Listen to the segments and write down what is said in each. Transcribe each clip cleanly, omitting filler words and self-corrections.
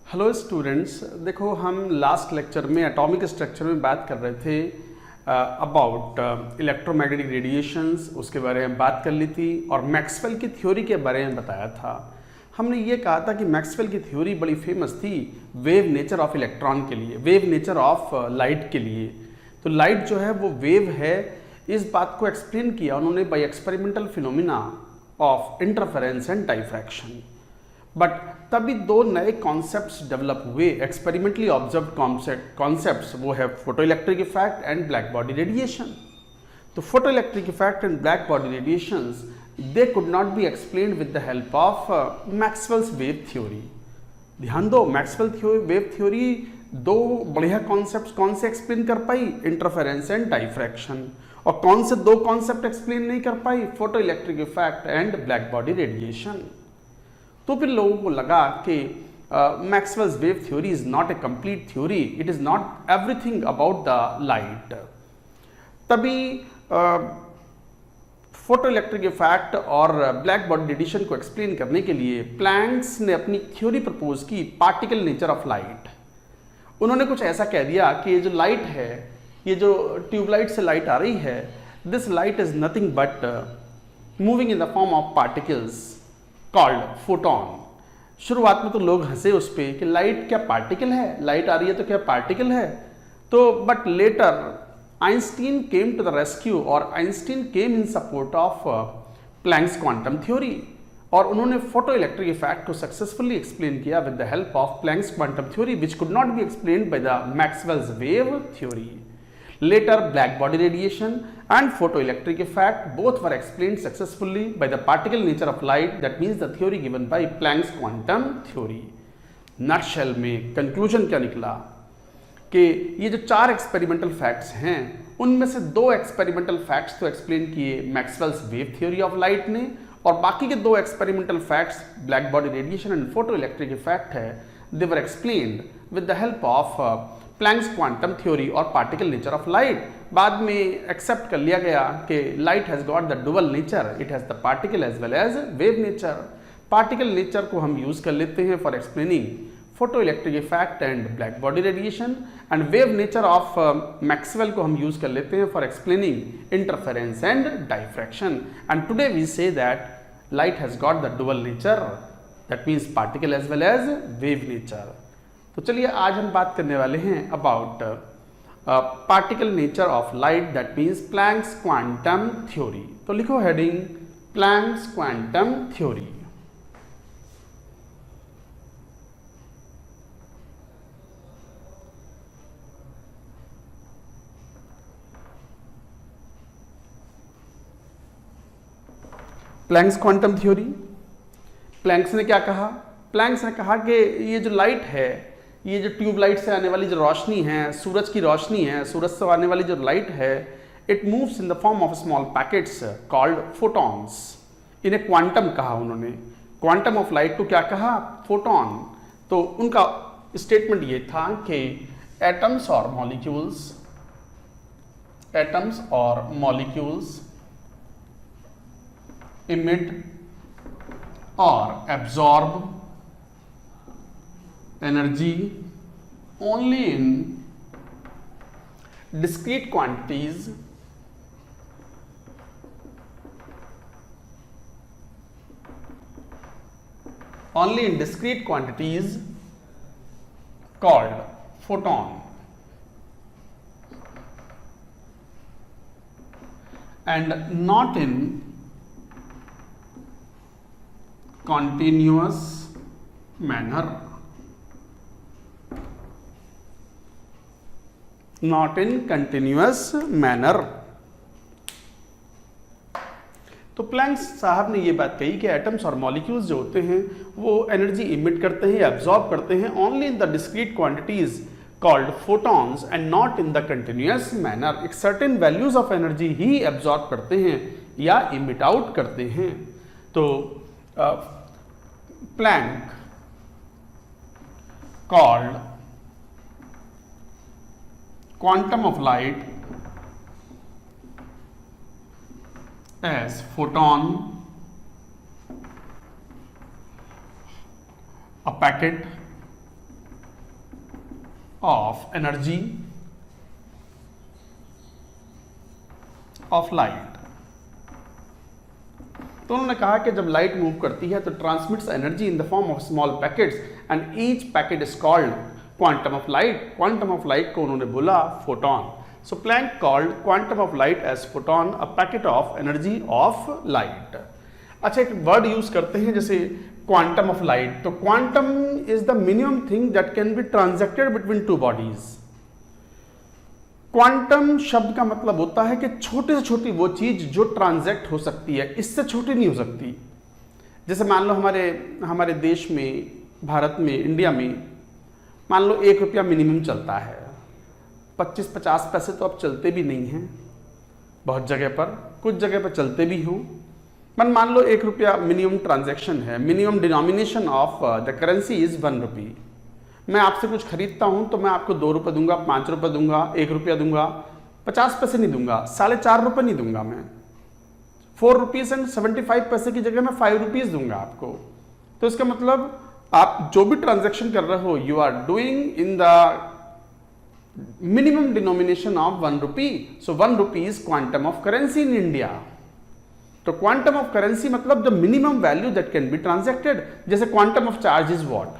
Hello students, देखो हम last lecture में एटॉमिक स्ट्रक्चर में बात कर रहे थे अबाउट इलेक्ट्रोमैग्नेटिक रेडिएशंस, उसके बारे में बात कर ली थी और मैक्सवेल की थ्योरी के बारे में बताया था। हमने ये कहा था कि मैक्सवेल की थ्योरी बड़ी फेमस थी वेव नेचर ऑफ इलेक्ट्रॉन के लिए, वेव नेचर ऑफ लाइट के लिए। तो लाइट जो है वो वेव है, इस बात को एक्सप्लेन किया उन्होंने by experimental phenomena of interference and diffraction. But तभी दो नए कॉन्सेप्ट्स डेवलप हुए, एक्सपेरिमेंटली ऑब्जर्व्ड कॉन्सेप्ट्स, वो है photo electric effect and black body radiation. तो photo electric effect and black body radiations they could not be explained with the help of Maxwell's wave theory. ध्यान दो, Maxwell wave theory दो बढ़िया concepts कौन से explain कर पाई? Interference and diffraction. और कौन से दो कॉन्सेप्ट एक्सप्लेन नहीं कर पाई? Photo electric effect and black body radiation. तो फिर लोगों को लगा कि Maxwell's wave theory is not a complete theory, it is not everything about the light. तभी फोटो इलेक्ट्रिक इफेक्ट और ब्लैक बॉडी रेडिएशन को एक्सप्लेन करने के लिए प्लैंक्स ने अपनी थ्योरी प्रपोज की, पार्टिकल नेचर ऑफ लाइट। उन्होंने कुछ ऐसा कह दिया कि ये जो लाइट है, ये जो ट्यूबलाइट से लाइट आ रही है, this light is nothing but moving in the form of particles called photon. शुरुआत में तो लोग हंसे उस पर कि लाइट क्या पार्टिकल है, लाइट आ रही है तो क्या पार्टिकल है? तो but later Einstein came to the rescue और Einstein came in support of Planck's quantum theory, और उन्होंने फोटो इलेक्ट्रिक इफेक्ट को सक्सेसफुली एक्सप्लेन किया with the help of Planck's quantum theory which could not be explained by the Maxwell's wave theory. Later, black body radiation and photoelectric effect both were explained successfully by the particle nature of light, that means the theory given by Planck's quantum theory. Nutshell में conclusion क्या निकला कि ये जो चार experimental facts हैं, उनमें से दो एक्सपेरिमेंटल फैक्ट्स तो एक्सप्लेन किए Maxwell's wave theory of light ने, और बाकी के दो experimental facts black body radiation and photoelectric effect है, they were explained with the help of Planck's quantum theory और पार्टिकल नेचर ऑफ लाइट। बाद में एक्सेप्ट कर लिया गया कि light has got the dual nature, it has the particle as well as wave nature. Particle nature को हम use कर लेते हैं for explaining photo electric effect and black body radiation, and wave nature of Maxwell को हम use कर लेते हैं for explaining interference and diffraction. And today we say that light has got the dual nature, that means particle as well as wave nature. तो चलिए आज हम बात करने वाले हैं about particle nature of light, that means Planck's quantum theory. तो लिखो heading Planck's quantum theory. Planck's quantum theory. Planck's ने क्या कहा? प्लैंक्स ने कहा कि ये जो लाइट है, ये जो ट्यूबलाइट से आने वाली जो रोशनी है, सूरज की रोशनी है, सूरज से आने वाली जो लाइट है, it moves in the form of small packets called photons. इन्हें क्वांटम कहा उन्होंने। क्वांटम ऑफ लाइट को क्या कहा? फोटॉन। तो उनका स्टेटमेंट ये था कि एटम्स और molecules emit or absorb energy only in discrete quantities called photon, and not in continuous manner, not in continuous manner। तो प्लैंक्स साहब ने ये बात कही कि एटम्स और मॉलिक्यूल्स जो होते हैं वो एनर्जी इमिट करते हैं, एब्जॉर्ब करते हैं only in the discrete quantities called photons and not in the continuous manner. एक सर्टेन वैल्यूज ऑफ एनर्जी ही एब्जॉर्ब करते हैं या इमिट आउट करते हैं। तो Planck called quantum of light as photon, a packet of energy of light. तो उन्होंने कहा कि जब लाइट मूव करती है तो transmits energy in the form of small packets and each packet is called quantum of light. Quantum of light को उन्होंने बोला photon. So Planck called quantum of light as photon, a packet of energy of light. अच्छा, एक word use करते हैं जैसे quantum of light. तो quantum is the minimum thing that can be transacted between two bodies. Quantum शब्द का मतलब होता है कि छोटे से छोटी वो चीज जो ट्रांजैक्ट हो सकती है, इससे छोटी नहीं हो सकती। जैसे मान लो हमारे देश में, भारत में, इंडिया में मान लो 1 रुपया मिनिमम चलता है। 25-50 पैसे तो अब चलते भी नहीं हैं बहुत जगह पर, कुछ जगह पर चलते भी हों। मान लो 1 रुपया मिनिमम ट्रांजैक्शन है। Minimum denomination of the currency is 1 रुपी। मैं आपसे कुछ खरीदता हूं तो मैं आपको 2 रुपये दूंगा, 5 रुपये दूंगा, 1 रुपया दूंगा, 50 पैसे नहीं दूंगा, 4.5 रुपये नहीं दूंगा। मैं 4 रुपीज एंड 75 पैसे की जगह मैं 5 रुपीज दूंगा आपको। तो इसका मतलब आप जो भी ट्रांजैक्शन कर रहे हो, you are doing in the minimum denomination of 1 rupee. So 1 rupee is quantum of currency in India. तो क्वांटम ऑफ करेंसी मतलब the minimum value that can be transacted. जैसे quantum of charge is what?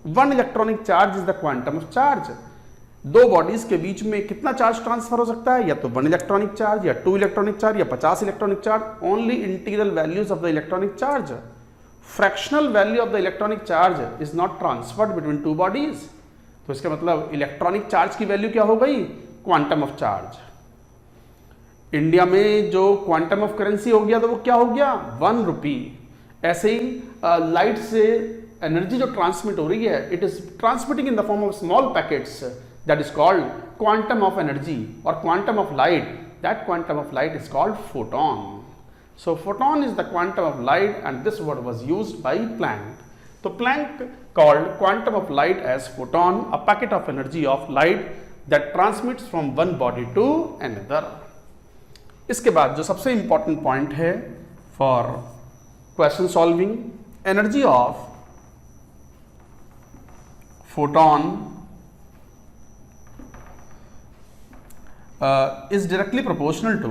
1 electronic charge is the quantum of charge. दो bodies के बीच में कितना charge transfer हो सकता है? या तो 1 इलेक्ट्रॉनिक चार्ज, या 2 इलेक्ट्रॉनिक चार्ज, या 50 electronic charge. Only integral values of the electronic charge, fractional value of the electronic charge is not transferred between two bodies. तो इसका मतलब इलेक्ट्रॉनिक चार्ज की वैल्यू क्या हो गई? Quantum of charge. इंडिया में जो क्वांटम ऑफ करेंसी हो गया तो वो क्या हो गया? 1 रुपी। ऐसे ही लाइट से एनर्जी जो ट्रांसमिट हो रही है, it is transmitting in the form of small packets, that is called quantum of energy. और quantum of light, that quantum of light is called photon. So photon is the quantum of light and this word was used by Planck. तो Planck called quantum of light as photon, a packet of energy of light that transmits from one body to another. इसके बाद जो सबसे important point है for question solving, energy of photon is directly proportional to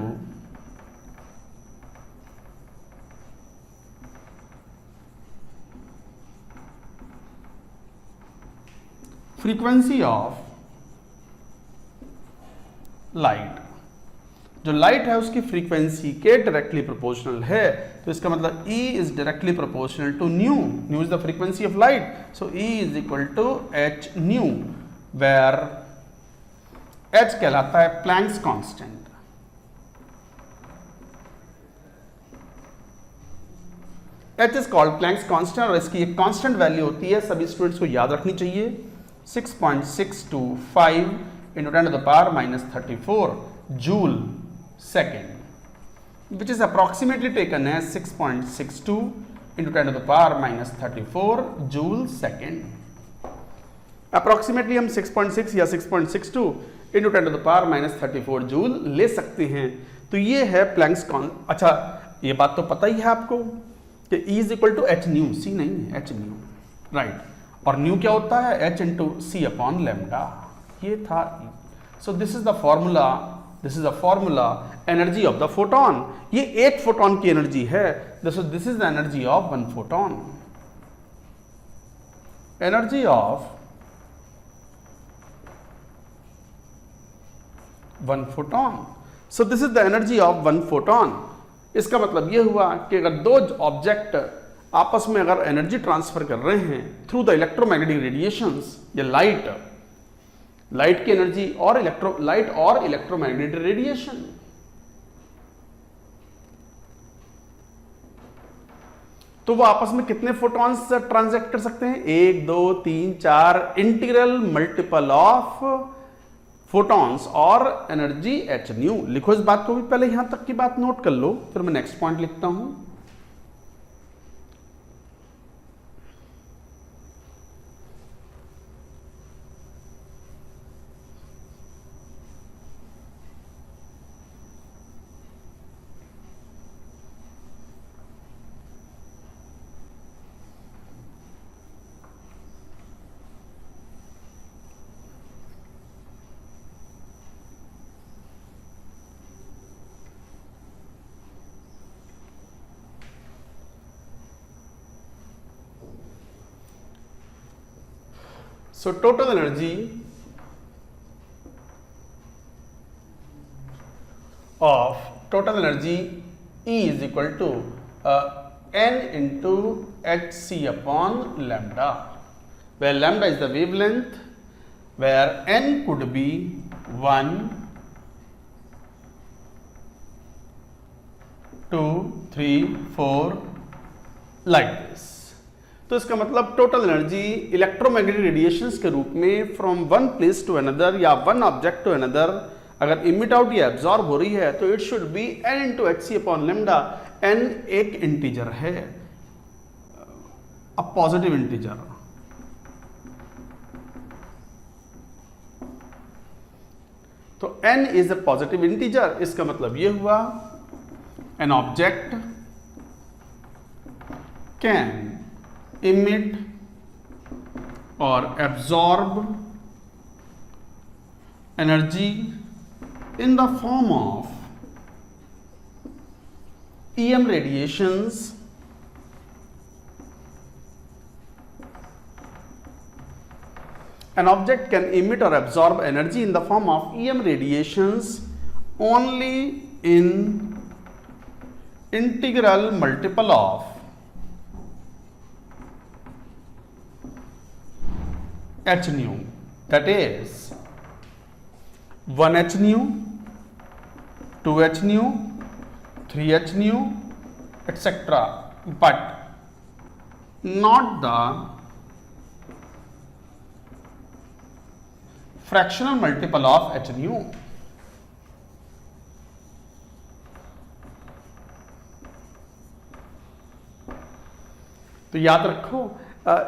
frequency of light। जो light है उसकी frequency के directly proportional है। तो इसका मतलब E is directly proportional to nu. Nu is the frequency of light, so E is equal to h nu, where h कहलाता है Planck's constant. h is called Planck's constant और इसकी एक कांस्टेंट वैल्यू होती है, सभी स्टूडेंट्स को याद रखनी चाहिए, 6.625 into 10 to the power minus 34 joule second, which is approximately taken as 6.62 into 10 to the power minus 34 joule second। approximately हम 6.6 या 6.62 into 10 to the power minus 34 joule ले सकते हैं। तो ये है प्लैंक्स कांस्टेंट। अच्छा, ये बात तो पता ही है आपको कि E is equal to h new, C नहीं है, h न्यू, राइट। और न्यू क्या होता है? h इंटू सी अपॉन लेमडा। ये था। सो this is the formula, this is the formula energy of the photon. ये एक फोटोन की एनर्जी है। This is the energy of 1 photon. Energy of 1 photon. So this is the energy of 1 photon. इसका मतलब यह हुआ कि अगर दो ऑब्जेक्ट आपस में अगर एनर्जी ट्रांसफर कर रहे हैं थ्रू द इलेक्ट्रोमैग्नेटिक रेडिएशंस, या लाइट की एनर्जी और लाइट और इलेक्ट्रोमैग्नेटिक रेडिएशन, तो वो आपस में कितने फोटॉन्स ट्रांजैक्ट कर सकते हैं? 1 2 3 4 इंटीग्रल मल्टीपल ऑफ फोटॉन्स और एनर्जी h न्यू। लिखो इस बात को भी, पहले यहां तक की बात नोट कर लो, फिर मैं नेक्स्ट पॉइंट लिखता हूं। So total energy E is equal to n into hc upon lambda, where lambda is the wavelength, where n could be 1, 2, 3, 4 like this. तो इसका मतलब टोटल एनर्जी इलेक्ट्रोमैग्नेटिक रेडिएशंस के रूप में from one place to another या one object to another अगर emit out या absorb हो रही है तो it should be n into H C upon lambda. n एक इंटीजर है, अ पॉजिटिव इंटीजर। तो n is a positive integer, इसका मतलब यह हुआ an object can emit or absorb energy in the form of EM radiations an object can emit or absorb energy in the form of EM radiations only in integral multiple of h nu, that is 1 h nu, 2 h nu, 3 h nu, etc., but not the fractional multiple of h nu. तो याद रखो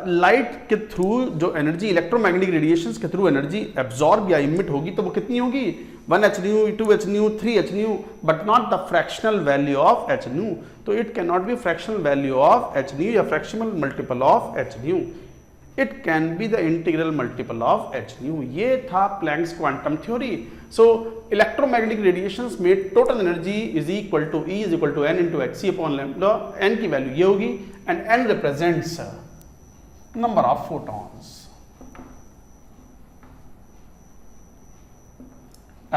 light के through जो energy electromagnetic radiations के through energy absorb या emit होगी तो वो कितनी होगी 1 h nu, 2 h nu, 3 h nu, but not the fractional value of h nu. तो it can not be fractional value of h nu या fractional multiple of h nu, it can be the integral multiple of h nu. ये था Planck's quantum theory. So electromagnetic radiations में total energy is equal to E is equal to n into H C upon lambda. n की value ये होगी and n represents number of photons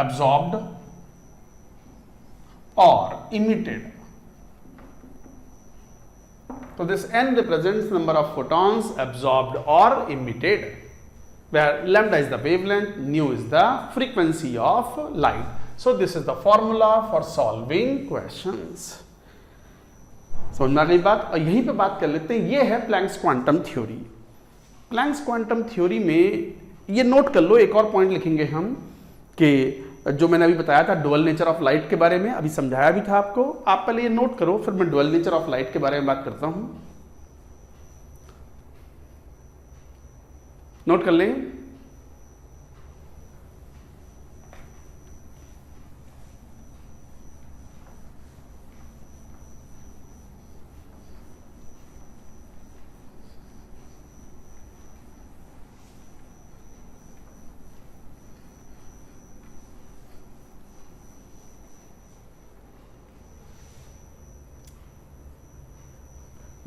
absorbed or emitted. So this n represents number of photons absorbed or emitted, where lambda is the wavelength, nu is the frequency of light. So this is the formula for solving questions. समझ में आ गई बात। और यहीं पे बात कर लेते हैं, ये है Planck's quantum theory. Planck's quantum theory में ये नोट कर लो, एक और पॉइंट लिखेंगे हम कि जो मैंने अभी बताया था डुअल नेचर ऑफ लाइट के बारे में, अभी समझाया भी था आपको, आप पहले ये नोट करो फिर मैं डुअल नेचर ऑफ लाइट के बारे में बात करता हूं। नोट कर लें।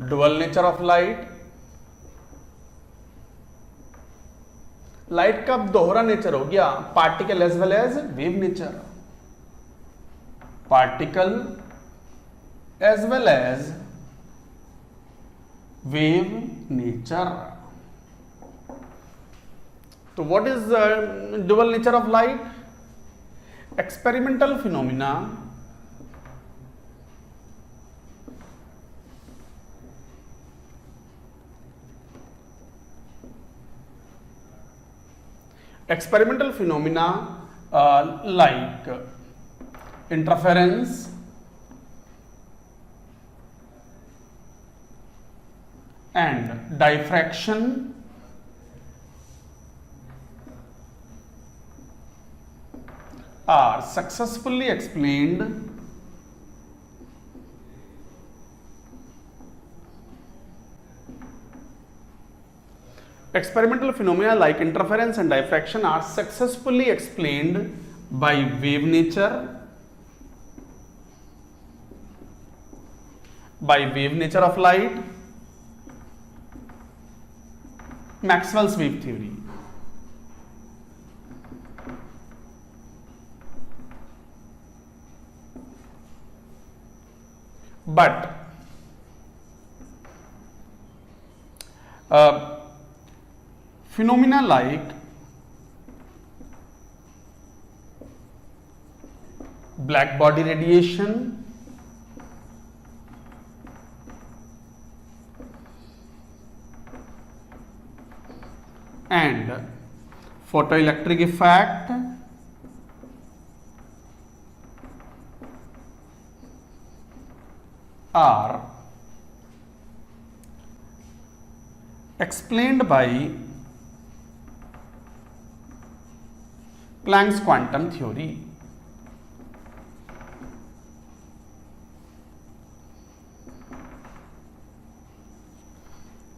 Dual nature of light, light का दोहरा नेचर हो गया, particle as well as wave nature, particle as well as wave nature. तो what is dual nature of light? Experimental phenomena like interference and diffraction are successfully explained experimental phenomena like interference and diffraction are successfully explained by wave nature, of light, Maxwell's wave theory। but phenomena like black body radiation and photoelectric effect are explained by Planck's quantum theory.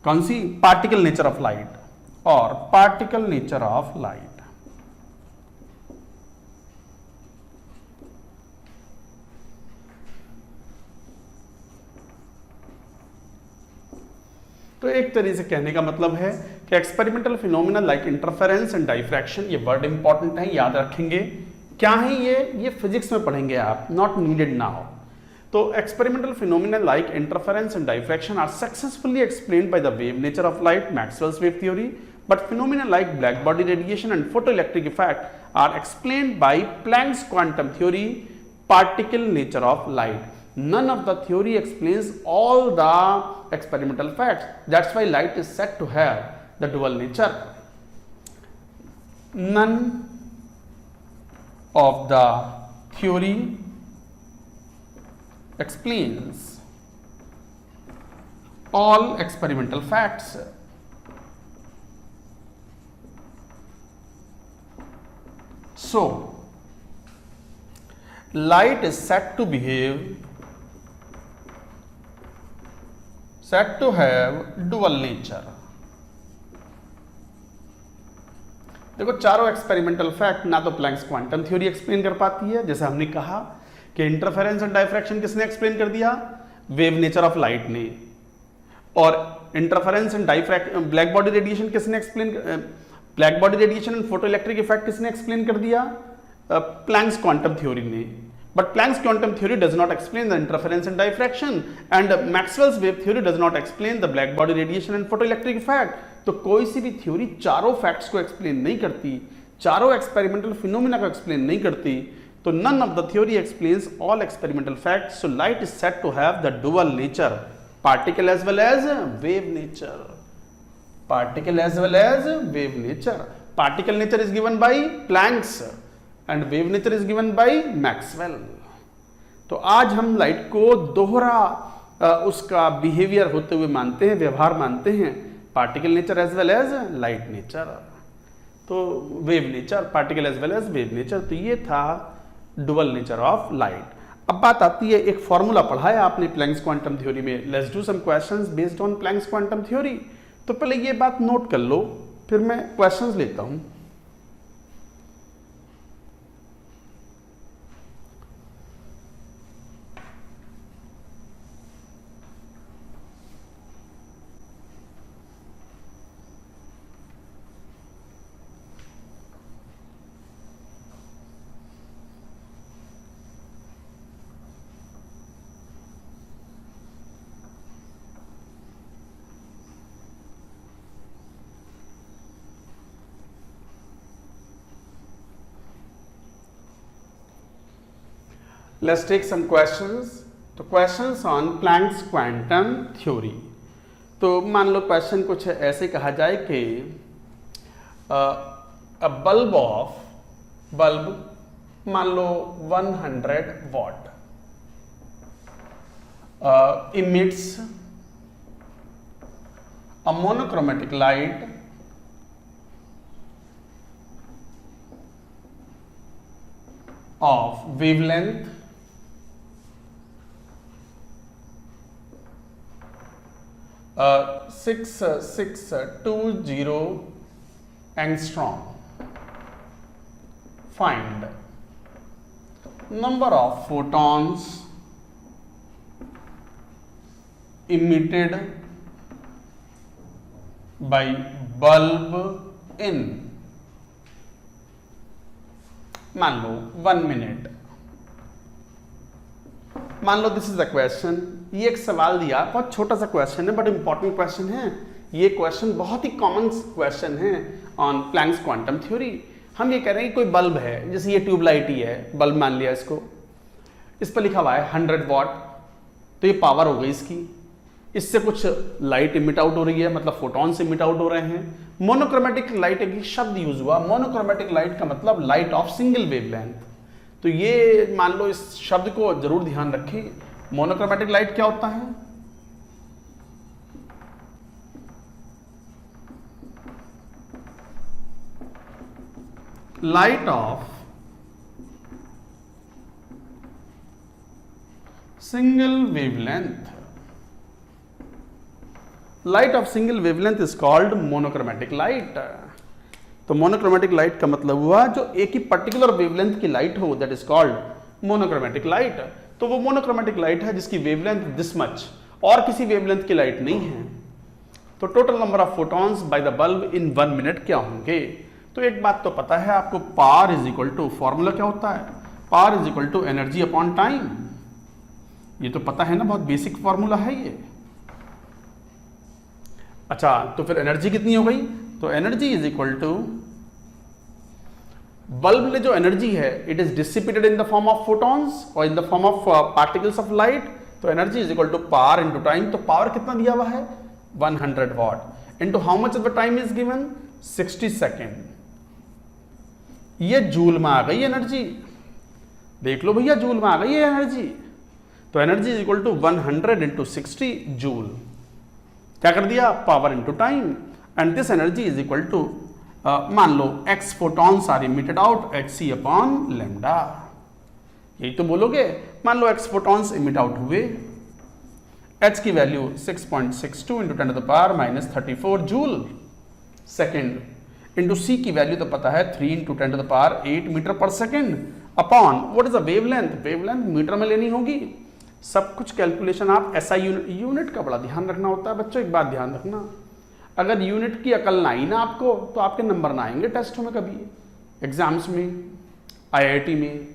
कौन सी? Particle nature of light और particle nature of light. तो एक तरीके से कहने का मतलब है कि experimental phenomena like interference and diffraction, ये वर्ड इंपॉर्टेंट है, याद रखेंगे। क्या है ये फिजिक्स में पढ़ेंगे आप, नॉट नीडेड नाउ। तो experimental phenomena like interference and diffraction are successfully explained by the wave nature of light, Maxwell's wave theory, but phenomena like black body radiation and photoelectric effect are explained by Planck's quantum theory, particle nature of light. None of the theory explains all the experimental facts. That's why light is said to have the dual nature. None of the theory explains all experimental facts. So, light is said to have dual nature. देखो चारों experimental fact ना तो planks quantum theory explain कर पाती है, जैसे हमने कहा कि इंटरफेरेंस एंड डाइफ्रैक्शन किसने एक्सप्लेन कर दिया? वेव नेचर ऑफ लाइट ने। और interference and diffraction, black body radiation किसने explain, black body radiation and photoelectric effect किसने एक्सप्लेन कर दिया? प्लैंक्स क्वांटम थ्योरी ने। But Planck's quantum theory does not explain the interference and diffraction and Maxwell's wave theory does not explain the black body radiation and photoelectric effect. तो कोई सी भी theory चारों facts को explain नहीं करती, चारों experimental phenomena को एक्सप्लेन नहीं करती। तो none of the theory explains all experimental facts. So light is said to have the dual nature, particle as well as wave nature. Particle as well as wave nature. Particle nature is given by Planck's and wave nature is given by Maxwell. तो आज हम light को दोहरा उसका behaviour होते हुए मानते हैं, व्यवहार मानते हैं, particle nature as well as light nature. तो wave nature, particle as well as wave nature. तो ये था डुअल नेचर ऑफ लाइट। अब बात आती है, एक फॉर्मूला पढ़ा है आपने प्लैंक्स क्वांटम थ्योरी में। Let's do some questions based on Planck's quantum theory. तो पहले ये बात नोट कर लो, फिर मैं क्वेश्चंस लेता हूं। Let's take some questions. तो questions on Planck's quantum theory. तो मान लो क्वेश्चन कुछ ऐसे कहा जाए कि बल्ब मान लो 100 what emits a monochromatic light of wavelength 6620 angstrom. Find number of photons emitted by bulb in, मान लो 1 minute. मान लो दिस इज द क्वेश्चन ये एक सवाल दिया, बहुत छोटा सा क्वेश्चन है बट इंपॉर्टेंट क्वेश्चन है। ये क्वेश्चन बहुत ही कॉमन क्वेश्चन है ऑन प्लैंक्स क्वांटम थ्योरी। हम ये कह रहे हैं कि कोई बल्ब है, जैसे ये ट्यूबलाइट ही है, बल्ब मान लिया इसको, इस पर लिखा हुआ है 100 वॉट, तो ये पावर हो गई इसकी। इससे कुछ लाइट इमिट आउट हो रही है, मतलब फोटॉन्स इमिट आउट हो रहे हैं। मोनोक्रोमेटिक लाइट एक शब्द यूज हुआ, मोनोक्रोमेटिक लाइट का मतलब लाइट ऑफ सिंगल वेवलेंथ। तो ये मान लो इस शब्द को जरूर ध्यान रखें। मोनोक्रोमेटिक लाइट क्या होता है? Light of single wavelength, light of single wavelength is called monochromatic light. तो मोनोक्रोमेटिक लाइट का मतलब हुआ जो एक ही पर्टिकुलर वेवलेंथ की लाइट हो, that is called monochromatic light. तो वो मोनोक्रोमेटिक लाइट है जिसकी वेवलेंथ दिस मच, और किसी वेवलेंथ की लाइट नहीं है। तो total number of photons by the bulb in 1 minute क्या होंगे? तो एक बात तो पता है आपको, power is equal to, formula क्या होता है? Power is equal to energy upon time. ये तो पता है ना, बहुत बेसिक फॉर्मूला है ये। अच्छा, तो फिर एनर्जी कितनी हो गई? तो energy is equal to, bulb में जो एनर्जी है it is dissipated in the form of photons और in the form of particles of light. तो energy is equal to power into time. तो पावर कितना दिया हुआ है? 100 watt into how much of the time is given? 60 second. ये joule में आ गई एनर्जी, देख लो भैया, जूल में आ गई है एनर्जी। तो energy is equal to 100 into 60 joule. क्या कर दिया? Power into time. And this energy is equal to, मान लो x photons are emitted out, hc upon lambda. यही तो बोलोगे। मान लो x फोटॉन्स इमिट आउट हुए, h की value 6.62 into 10 to the power minus 34 joule second, into c की वैल्यू तो पता है 3 into 10 to the power 8 metre पर सेकेंड, upon what is the wavelength? Wavelength metre में लेनी होगी। सब कुछ कैलकुलेशन आप SI यूनिट का बड़ा ध्यान रखना होता है बच्चों। एक बात ध्यान रखना, अगर यूनिट की अकल ना आई ना आपको, तो आपके नंबर ना आएंगे टेस्टों में, कभी एग्जाम्स में, IIT में।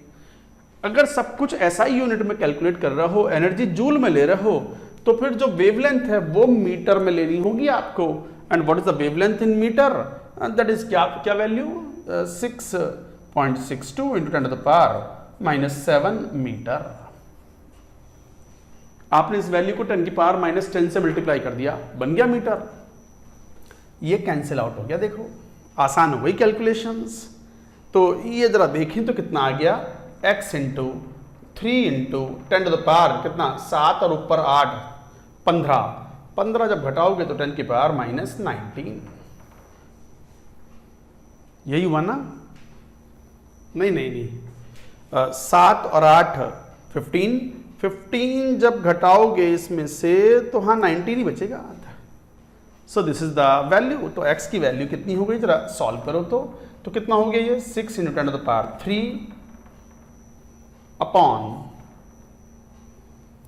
अगर सब कुछ SI यूनिट में कैलकुलेट कर रहे हो, एनर्जी जूल में ले रहे हो, तो फिर जो वेवलेंथ है वो मीटर में लेनी होगी आपको। And what is the wavelength in metre? That is क्या value? 6.62 into 10 to the power minus 7 metre. आपने इस वैल्यू को 10 की पावर माइनस 10 से मल्टीप्लाई कर दिया, बन गया मीटर। ये कैंसिल आउट हो गया, देखो आसान हो गई कैलकुलेशंस। तो ये जरा देखें तो कितना आ गया? x into 3 into 10 to the power कितना? 7 और ऊपर 8, 15। 15 जब घटाओगे तो 10 की पावर माइनस 19। यही हुआ ना? नहीं, 7 और 8 15। 15 जब घटाओगे इसमें से तो हाँ 19 ही बचेगा। सो दिस इज द वैल्यू। तो x की वैल्यू कितनी हो गई? जरा सॉल्व करो तो कितना हो गया ये? 6 into 10 to the power 3 upon,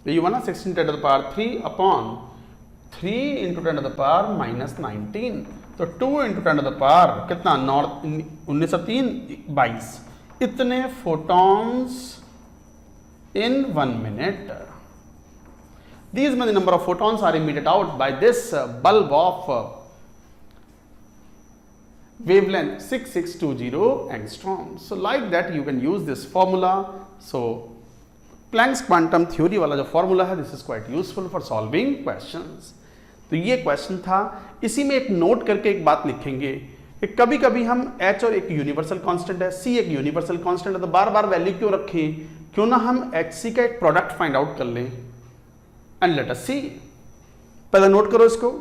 ये हुआ ना 6 into 10 to the power 3 upon 3 into 10 to the power minus 19। तो 2 इंटू 10 टू द पावर कितना? 19 और 3 22। इतने photons in 1 minute. These many number of photons are emitted out by this bulb of wavelength 6620 angstrom. So like that you can use this formula. So Planck's quantum theory वाला जो formula है, this is quite useful for solving questions. तो ये question था। इसी में एक note करके एक बात लिखेंगे कि कभी कभी हम h और एक यूनिवर्सल कांस्टेंट है, c एक यूनिवर्सल कांस्टेंट है, तो बार बार वैल्यू क्यों रखें? क्यों ना हम HC का एक प्रोडक्ट फाइंड आउट कर लें। एंड लेट अस सी, पहले नोट करो इसको।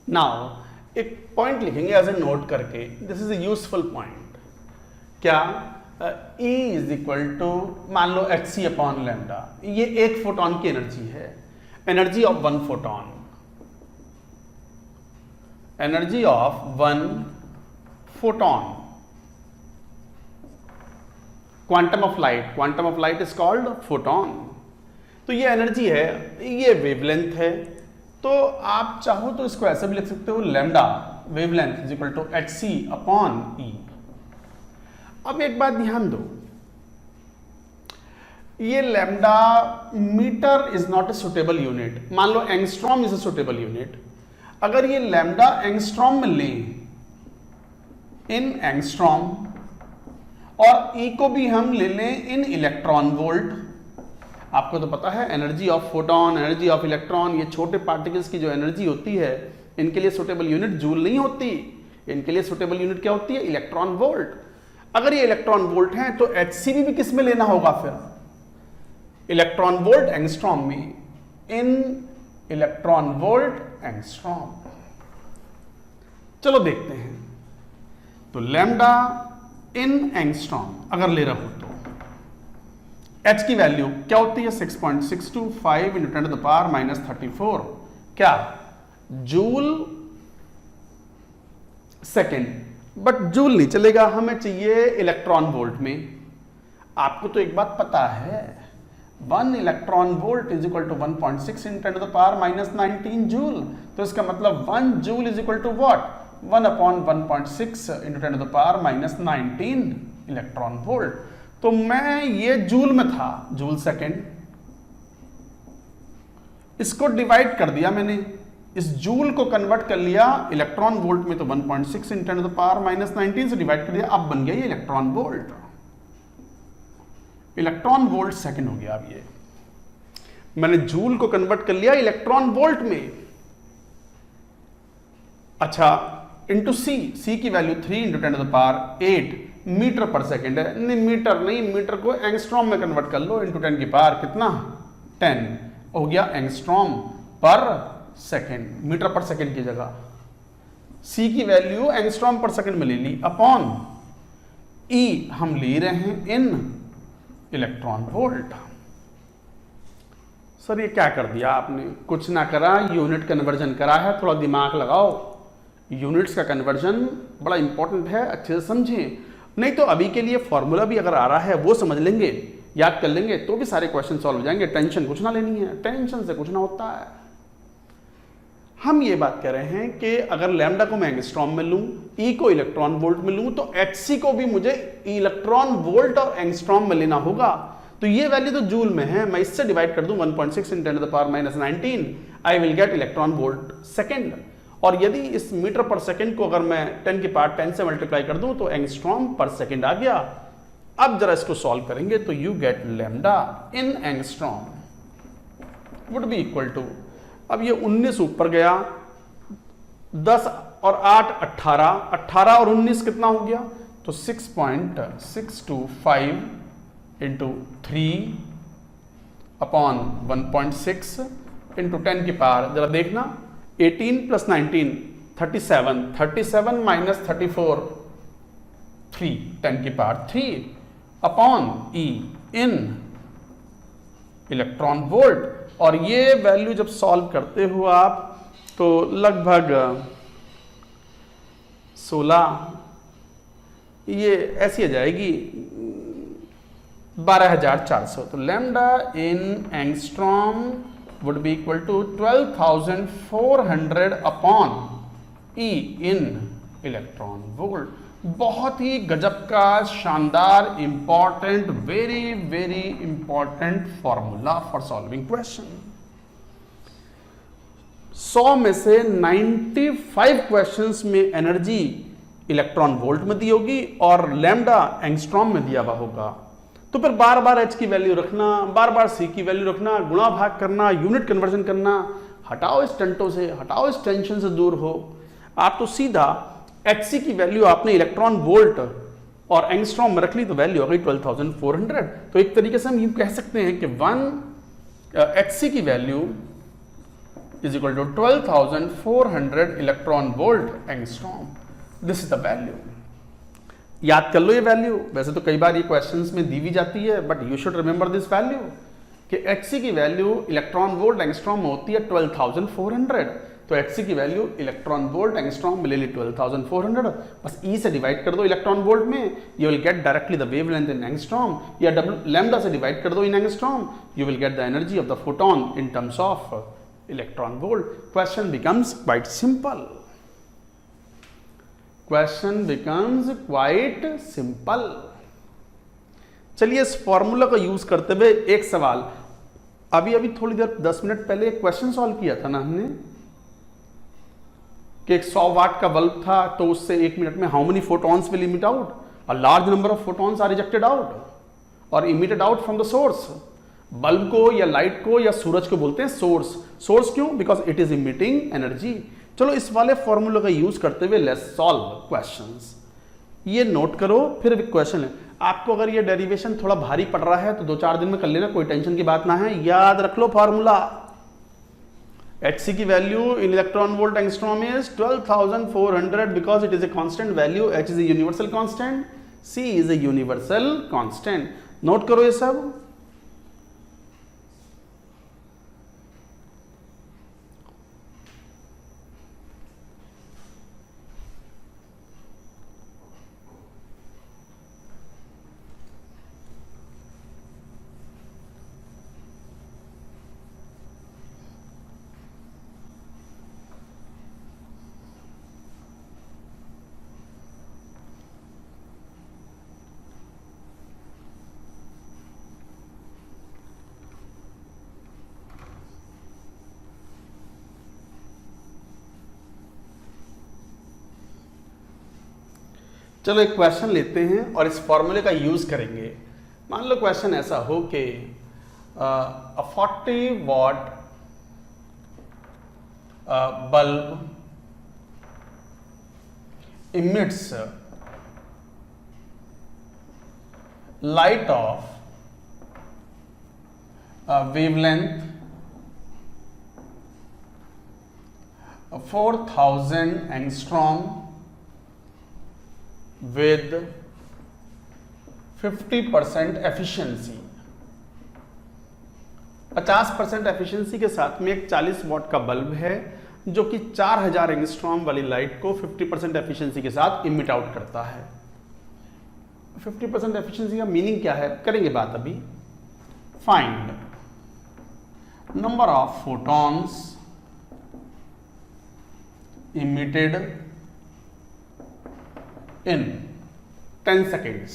नाउ एक पॉइंट लिखेंगे एज ए नोट करके, this is a useful point. क्या? E इज इक्वल टू मान लो hc अपॉन लैम्डा, ये एक फोटोन की एनर्जी है, energy of one photon, energy of one photon, quantum of light is called photon. तो ये energy है, ये वेवलेंथ है, तो आप चाहो तो इसको ऐसे भी लिख सकते हो, lambda wavelength is equal to hc upon E। अब एक बात ध्यान दो, ये lambda metre is not a suitable unit, मान लो angstrom is a suitable unit, अगर ये लैम्डा एंगस्ट्रॉम में लें इन एंगस्ट्रॉम और E को भी हम ले लें इन इलेक्ट्रॉन वोल्ट, आपको तो पता है energy of photon, energy of electron, ये छोटे पार्टिकल्स की जो एनर्जी होती है इनके लिए सुटेबल यूनिट जूल नहीं होती, इनके लिए सुटेबल यूनिट क्या होती है, इलेक्ट्रॉन वोल्ट। अगर ये इलेक्ट्रॉन वोल्ट हैं तो HCV भी किस में लेना होगा फिर, इलेक्ट्रॉन वोल्ट एंगस्ट्रॉम में, इन इलेक्ट्रॉन वोल्ट एंगस्ट्रॉम। चलो देखते हैं, तो लैम्डा इन एंगस्ट्रॉम अगर ले रहा हो तो H की वैल्यू क्या होती है, 6.625 into 10 to the power minus 34, क्या जूल सेकेंड, बट जूल नहीं चलेगा, हमें चाहिए इलेक्ट्रॉन वोल्ट में। आपको तो एक बात पता है, 1 electron volt is equal to 1.6 into 10 to the power minus 19 joule, तो इसका मतलब 1 joule is equal to what, 1 upon 1.6 into 10 to the power minus 19 electron volt. तो मैं ये जूल में था, जूल सेकेंड, इसको डिवाइड कर दिया मैंने, इस जूल को कन्वर्ट कर लिया इलेक्ट्रॉन वोल्ट में, तो 1.6 into 10 to the power minus 19 से डिवाइड कर दिया, अब बन गया ये electron volt, electron volt second हो गया। अब ये मैंने जूल को कन्वर्ट कर लिया इलेक्ट्रॉन वोल्ट में, अच्छा इंटू सी की value 3 into 10 to the power 8 metre पर सेकेंड है, नहीं मीटर नहीं, मीटर को एंगस्ट्रॉम में कन्वर्ट कर लो, इंटू 10 की पावर कितना 10 हो गया एंगस्ट्रॉम पर सेकेंड, मीटर पर सेकेंड की जगह सी की वैल्यू एंगस्ट्रॉम पर सेकेंड में ले ली, अपॉन ई हम ले रहे हैं इन इलेक्ट्रॉन वोल्ट। सर ये क्या कर दिया आपने, कुछ ना करा, यूनिट कन्वर्जन करा है, थोड़ा दिमाग लगाओ, यूनिट्स का कन्वर्जन बड़ा इंपॉर्टेंट है, अच्छे से समझें, नहीं तो अभी के लिए फॉर्मूला भी अगर आ रहा है वो समझ लेंगे, याद कर लेंगे तो भी सारे क्वेश्चन सॉल्व हो जाएंगे, टेंशन कुछ ना लेनी है, टेंशन से कुछ ना होता है। हम ये बात कह रहे हैं कि अगर लैम्डा को मैं एंगस्ट्रॉम में लूं, ई को इलेक्ट्रॉन वोल्ट में लूं, तो HC को भी मुझे इलेक्ट्रॉन वोल्ट और एंगस्ट्रॉम में लेना होगा। तो ये वैल्यू तो जूल में है, मैं इससे डिवाइड कर दूं 1.6 × 10 to the power minus 19, I will get electron volt second. और यदि इस मीटर पर सेकेंड को अगर मैं 10 की पावर 10 से मल्टीप्लाई कर दूं तो एंगस्ट्रॉम पर सेकेंड आ गया। अब जरा इसको सॉल्व करेंगे तो you get lambda in angstrom would be equal to, अब ये 19 ऊपर गया, 10 और 8 18, 18 और 19 कितना हो गया, तो 6.625 इंटू 3 अपॉन 1.6 इंटू 10 की पावर, जरा देखना 18 प्लस 19 37, 37 माइनस 34 3, 10 की पावर 3 अपॉन ई इन इलेक्ट्रॉन वोल्ट। और ये वैल्यू जब सॉल्व करते हो आप तो लगभग 16, ये ऐसी आ जाएगी 12,400। तो lambda in angstrom would be equal to 12,400 upon E in electron volt. बहुत ही गजब का शानदार important, very very important formula for solving question. 100 में से 95 क्वेश्चंस में एनर्जी इलेक्ट्रॉन वोल्ट में दी होगी और लैम्डा एंगस्ट्रॉम में दिया हुआ होगा। तो फिर बार बार H की वैल्यू रखना, बार बार C की वैल्यू रखना, गुणा भाग करना, यूनिट कन्वर्जन करना, हटाओ इस टंटों से, हटाओ इस टेंशन से दूर हो। आप तो सीधा HC की वैल्यू आपने इलेक्ट्रॉन वोल्ट और एंगस्ट्रॉम में रख ली तो वैल्यू हो गई 12,400। तो एक तरीके से हम यूं कह सकते हैं कि HC की value is equal to 12,400 electron volt angstrom. This is the value. याद कर लो ये वैल्यू, वैसे तो कई बार ये क्वेश्चंस में दी भी जाती है, but you should remember this value कि Hc की वैल्यू इलेक्ट्रॉन वोल्ट एंगस्ट्रॉम में होती है 12,400। तो Hc की वैल्यू इलेक्ट्रॉन वोल्ट एंगस्ट्रॉम में ले ली 12,400, बस E से डिवाइड कर दो इलेक्ट्रॉन वोल्ट में, you will get directly the wavelength in angstrom, या लैम्डा से डिवाइड कर दो इन angstrom, you will get the energy of the photon in terms of electron volt. Question becomes quite simple, question becomes quite simple. चलिए इस formula का use करते हुए एक सवाल, अभी थोड़ी देर 10 मिनट पहले एक क्वेश्चन सॉल्व किया था ना हमने कि एक 100 वाट का बल्ब था, तो उससे 1 मिनट में how many photons will emit out, a large number of photons are rejected out और emitted out from the source. Bulb को या लाइट को या सूरज को बोलते हैं सोर्स। सोर्स क्यों? Because it is emitting energy. चलो इस वाले फॉर्मूला का यूज करते हुए लेट्स सॉल्व क्वेश्चंस। ये नोट करो, फिर क्वेश्चन है। आपको अगर ये डेरिवेशन थोड़ा भारी पड़ रहा है तो 2-4 दिन में कर लेना, कोई टेंशन की बात ना है। याद रख लो फॉर्मूला, Hc की value in electron volt angstrom is 12,400 because it is a constant value, H is a universal constant, C is a universal constant. Note करो ये सब। चलो एक क्वेश्चन लेते हैं और इस फॉर्मूले का यूज करेंगे। मान लो क्वेश्चन ऐसा हो कि 40 watt bulb emits light of wavelength 4000 angstrom with 50% efficiency। 50% efficiency के साथ में एक 40 वाट का बल्ब है जो कि 4000 एंगस्ट्रॉम वाली लाइट को 50% एफिशिएंसी के साथ इमिट आउट करता है। 50% एफिशिएंसी का मीनिंग क्या है करेंगे बात अभी। Find number of photons emitted in 10 seconds.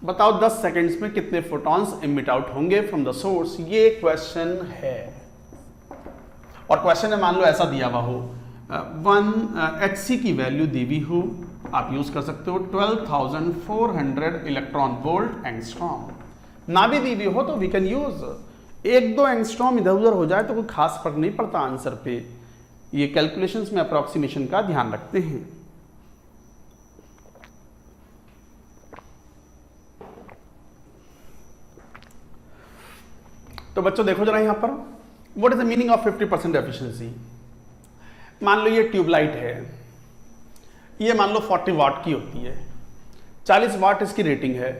बताओ 10 सेकेंड्स में कितने फोटॉन्स इमिट आउट होंगे फ्रॉम द सोर्स। ये क्वेश्चन है और क्वेश्चन में मान लो ऐसा दिया हुआ हो, Hc की वैल्यू दी हुई हो, आप यूज कर सकते हो 12,400 इलेक्ट्रॉन वोल्ट एंगस्ट्रॉम। ना भी दी हुई हो तो वी कैन यूज 1-2 एंगस्ट्रॉम इधर उधर हो जाए तो कोई खास फर्क नहीं पड़ता आंसर पे। ये कैलकुलेशंस में अप्रोक्सीमेशन का ध्यान रखते हैं। तो बच्चों देखो जरा यहां पर, what is the meaning of 50% efficiency. मान लो ये ट्यूबलाइट है, ये मान लो 40 वाट की होती है, 40 वाट इसकी रेटिंग है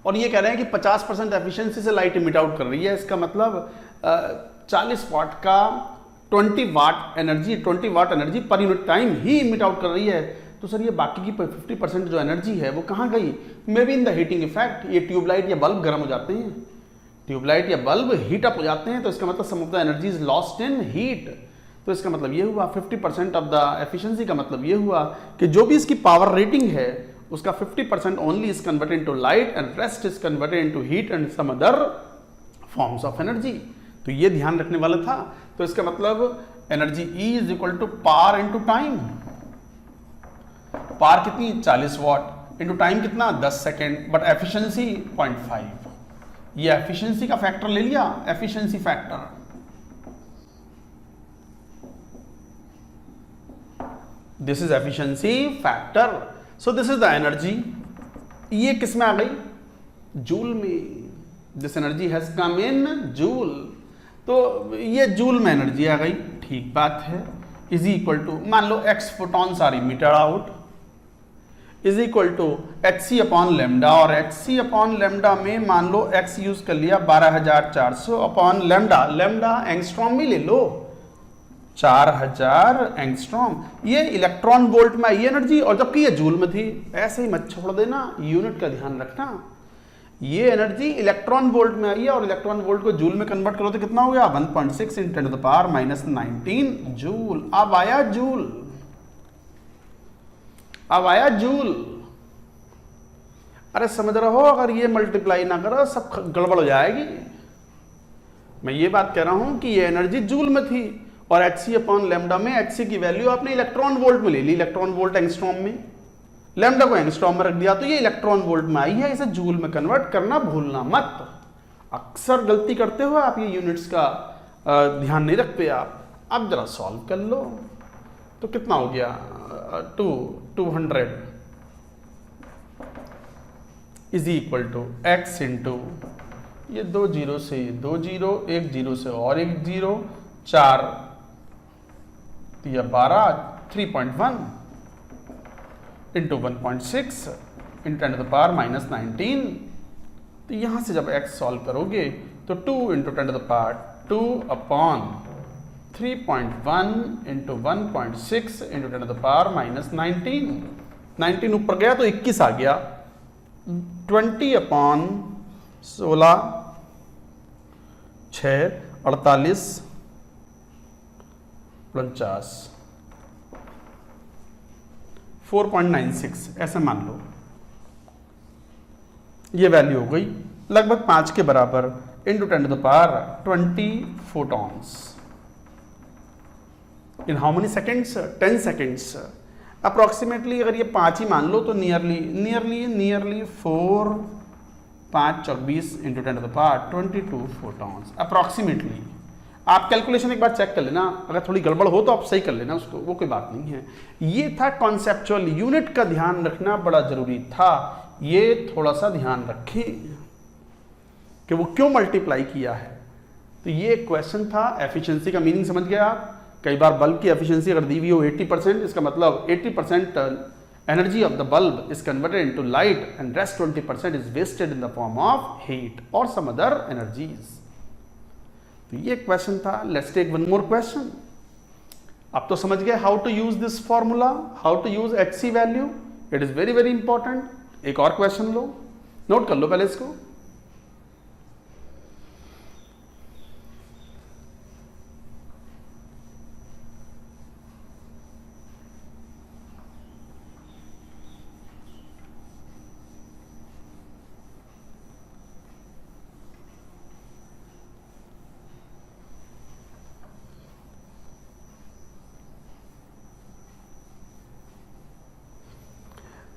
और ये कह रहे हैं कि 50% एफिशिएंसी से लाइट इमिट आउट कर रही है। इसका मतलब 40 वाट का 20 वाट एनर्जी पर यूनिट टाइम ही इमिट आउट कर रही है। तो सर ये बाकी की 50% जो एनर्जी है वो कहाँ गई? May be in the heating effect. ये ट्यूबलाइट या बल्ब गर्म हो जाते हैं, ट्यूबलाइट या बल्ब हीट अप हो जाते हैं, तो इसका मतलब some of the energy is lost in heat. तो इसका मतलब ये हुआ 50% ऑफ द एफिशिएंसी का मतलब ये हुआ कि जो भी इसकी पावर रेटिंग है उसका 50% only is converted into light and rest is converted into heat and some other forms of energy. तो ये ध्यान रखने वाला था। तो इसका मतलब energy E is equal to power into time. Power कितनी? 40 वाट इनटू टाइम कितना? 10 सेकेंड, बट एफिशिएंसी 0.5। ये एफिशिएंसी का फैक्टर ले लिया, efficiency factor. This is efficiency factor. So this is the energy. ये किस में आ गई? जूल में। This energy has come in joule. तो ये जूल में एनर्जी आ गई, ठीक बात है। इज इक्वल टू मान लो x photons are emitted out, is equal to H C upon lambda, और एच सी अपॉन लेमडा में मान लो एक्स यूज कर लिया 12,400 अपॉन लेमडा, लेमडा एंगस्ट्रॉम में ले लो 4000 एंगस्ट्रॉम। ये इलेक्ट्रॉन वोल्ट में आई एनर्जी, और जबकि ये जूल में थी। ऐसे ही मत छोड़ देना, यूनिट का ध्यान रखना। ये एनर्जी इलेक्ट्रॉन वोल्ट में आई है, और इलेक्ट्रॉन वोल्ट को जूल में कन्वर्ट करो तो कितना हो गया 1.6 × 10⁻⁻19 जूल। अब आया जूल, अब आया जूल। अरे समझ रहे हो, अगर ये मल्टीप्लाई ना करो सब गड़बड़ हो जाएगी। मैं ये बात कह रहा हूं कि ये एनर्जी जूल में थी, और एच सी अपॉन लेमडा में एच सी की वैल्यू आपने इलेक्ट्रॉन वोल्ट में ले ली, इलेक्ट्रॉन वोल्ट एंगस्ट्रॉम में, लेमडा को एंगस्ट्रॉम में रख दिया, तो ये इलेक्ट्रॉन वोल्ट में आई है। इसे जूल में कन्वर्ट करना भूलना मत। अक्सर गलती करते हो आप, ये यूनिट्स का ध्यान नहीं रखते आप। अब जरा सॉल्व कर लो, तो कितना हो गया 200 is equal to X into ये 2 जीरो से 2 जीरो, 1 जीरो से और 1 जीरो, 4 या 12, 3.1 इंटू 1.6 × 10⁻⁻19। तो यहां से जब x सॉल्व करोगे तो 2 × 10⁻2 अपॉन 3.1 इंटू 1.6 × 10⁻⁻19, 19 ऊपर गया तो 21 आ गया, 20 अपॉन 16 6 48 49 4.96 ऐसे मान लो। ये वैल्यू हो गई लगभग 5 के बराबर into 10⁻20 photons in how many seconds 10 seconds approximately. अगर ये 5 ही मान लो तो नियरली 4 5 24 इंटू 10⁻22 फोटॉन्स अप्रोक्सीमेटली। आप कैलकुलेशन एक बार चेक कर लेना, अगर थोड़ी गड़बड़ हो तो आप सही कर लेना उसको, वो कोई बात नहीं है। ये था कॉन्सेप्चुअल, यूनिट का ध्यान रखना बड़ा जरूरी था। ये थोड़ा सा ध्यान रखें कि वो क्यों मल्टीप्लाई किया है। तो ये क्वेश्चन था, एफिशिएंसी का मीनिंग समझ गए आप। कई बार बल्ब की एफिशिएंसी अगर दी हुई हो 80%, इसका मतलब 80% energy of the bulb is converted into light and rest 20% is wasted in the form of heat और सम अदर एनर्जीज। तो ये क्वेश्चन था। Let's take one more question. अब तो समझ गए how to use this formula, how to use HC value, it is very very important. एक और क्वेश्चन लो, नोट कर लो पहले इसको।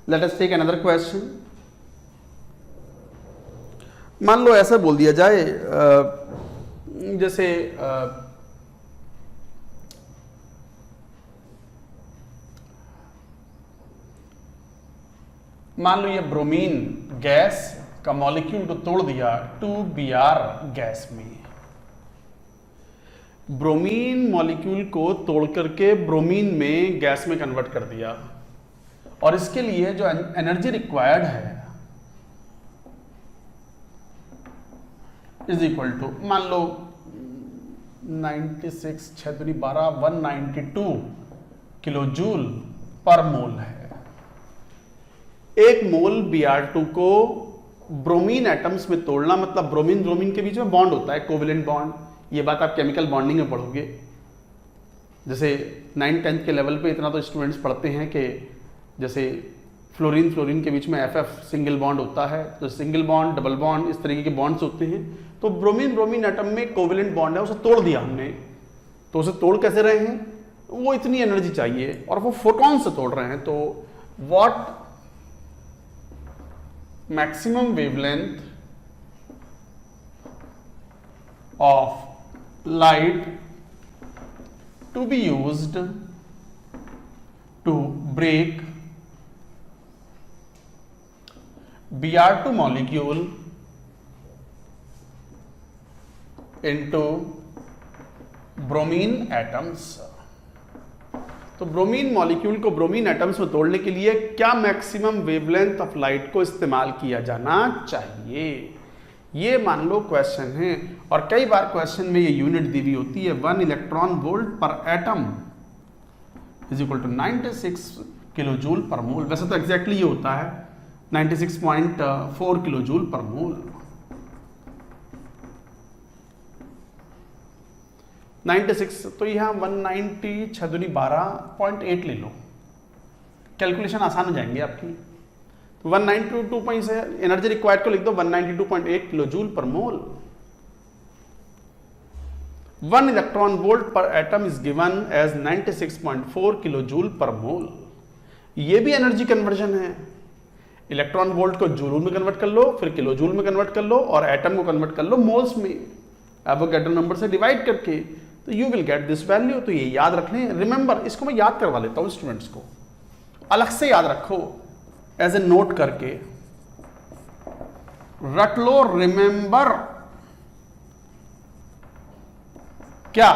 Let us take another question. मान लो ऐसा बोल दिया जाए जैसे मान लो ये ब्रोमीन गैस का मॉलिक्यूल को तोड़ दिया 2Br गैस में। ब्रोमीन मॉलिक्यूल को तोड़ करके ब्रोमीन में गैस में कन्वर्ट कर दिया, और इसके लिए जो एनर्जी रिक्वायर्ड है इज इक्वल टू मान लो 96 6 दूनी 12 192 किलो जूल पर मोल है। एक मोल Br2 को ब्रोमीन एटम्स में तोड़ना, मतलब ब्रोमीन ब्रोमीन के बीच में बॉन्ड होता है, कोवेलेंट बॉन्ड। ये बात आप केमिकल बॉन्डिंग में पढ़ोगे। जैसे 9th 10th के लेवल पे इतना तो स्टूडेंट्स पढ़ते हैं कि जैसे फ्लोरीन फ्लोरीन के बीच में FF सिंगल बॉन्ड होता है, तो सिंगल बॉन्ड डबल बॉन्ड इस तरीके के बॉन्ड्स होते हैं। तो ब्रोमीन ब्रोमीन एटम में कोवेलेंट बॉन्ड है, उसे तोड़ दिया हमने। तो उसे तोड़ कैसे रहे हैं, वो इतनी एनर्जी चाहिए और वो फोटॉन से तोड़ रहे हैं। तो what maximum wavelength of light to be used to break Br2 molecule into bromine atoms। तो ब्रोमीन मॉलिक्यूल को ब्रोमीन एटम्स में तोड़ने के लिए क्या मैक्सिमम वेवलेंथ ऑफ लाइट को इस्तेमाल किया जाना चाहिए, ये मान लो क्वेश्चन है। और कई बार क्वेश्चन में ये यूनिट दी हुई होती है 1 electron volt per atom is equal to 96 kilo joule per mole. वैसे तो एग्जैक्टली ये होता है 96.4 किलो जूल पर मोल। 96 तो यहाँ 190 6 दूनी 12.8 ले लो, कैलकुलेशन आसान हो जाएंगे आपकी। तो 192 से एनर्जी रिक्वायर्ड को लिख दो 192.8 kilo joule per mole. 1 electron volt per atom is given as 96.4 kilo joule per mole. ये भी एनर्जी कन्वर्जन है। इलेक्ट्रॉन वोल्ट को जूल में कन्वर्ट कर लो, फिर किलो जूल में कन्वर्ट कर लो, और एटम को कन्वर्ट कर लो मोल्स में एवोगैड्रो नंबर से डिवाइड करके, तो you will get this value. तो ये याद रख लें, रिमेंबर, इसको मैं याद करवा लेता हूं स्टूडेंट्स को, अलग से याद रखो एज ए नोट करके रट लो। रिमेंबर क्या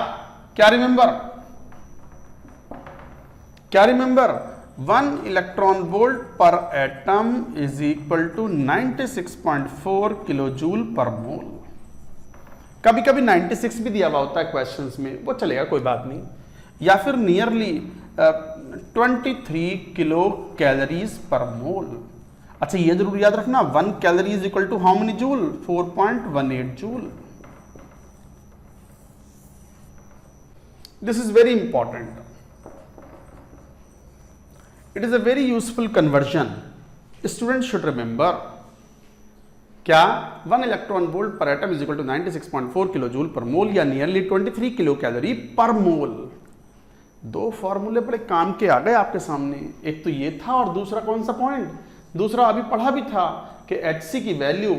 क्या रिमेंबर, क्या remember, 1 electron volt per atom is equal to 96.4 kilo joule per mole. कभी कभी 96 भी दिया हुआ होता है क्वेश्चंस में, वो चलेगा, कोई बात नहीं। या फिर नियरली 23 किलो कैलोरीज पर मोल। अच्छा ये जरूर याद रखना, 1 calorie is equal to how many joule, 4.18 joule. This is very important, it is a very useful conversion, student should remember. क्या 1 electron volt per atom is equal to 96.4 kilo joule per mole, या nearly 23 kilo calorie पर मोल। दो फॉर्मूले बड़े काम के आ गए आपके सामने, एक तो ये था और दूसरा कौन सा पॉइंट, दूसरा अभी पढ़ा भी था कि Hc की वैल्यू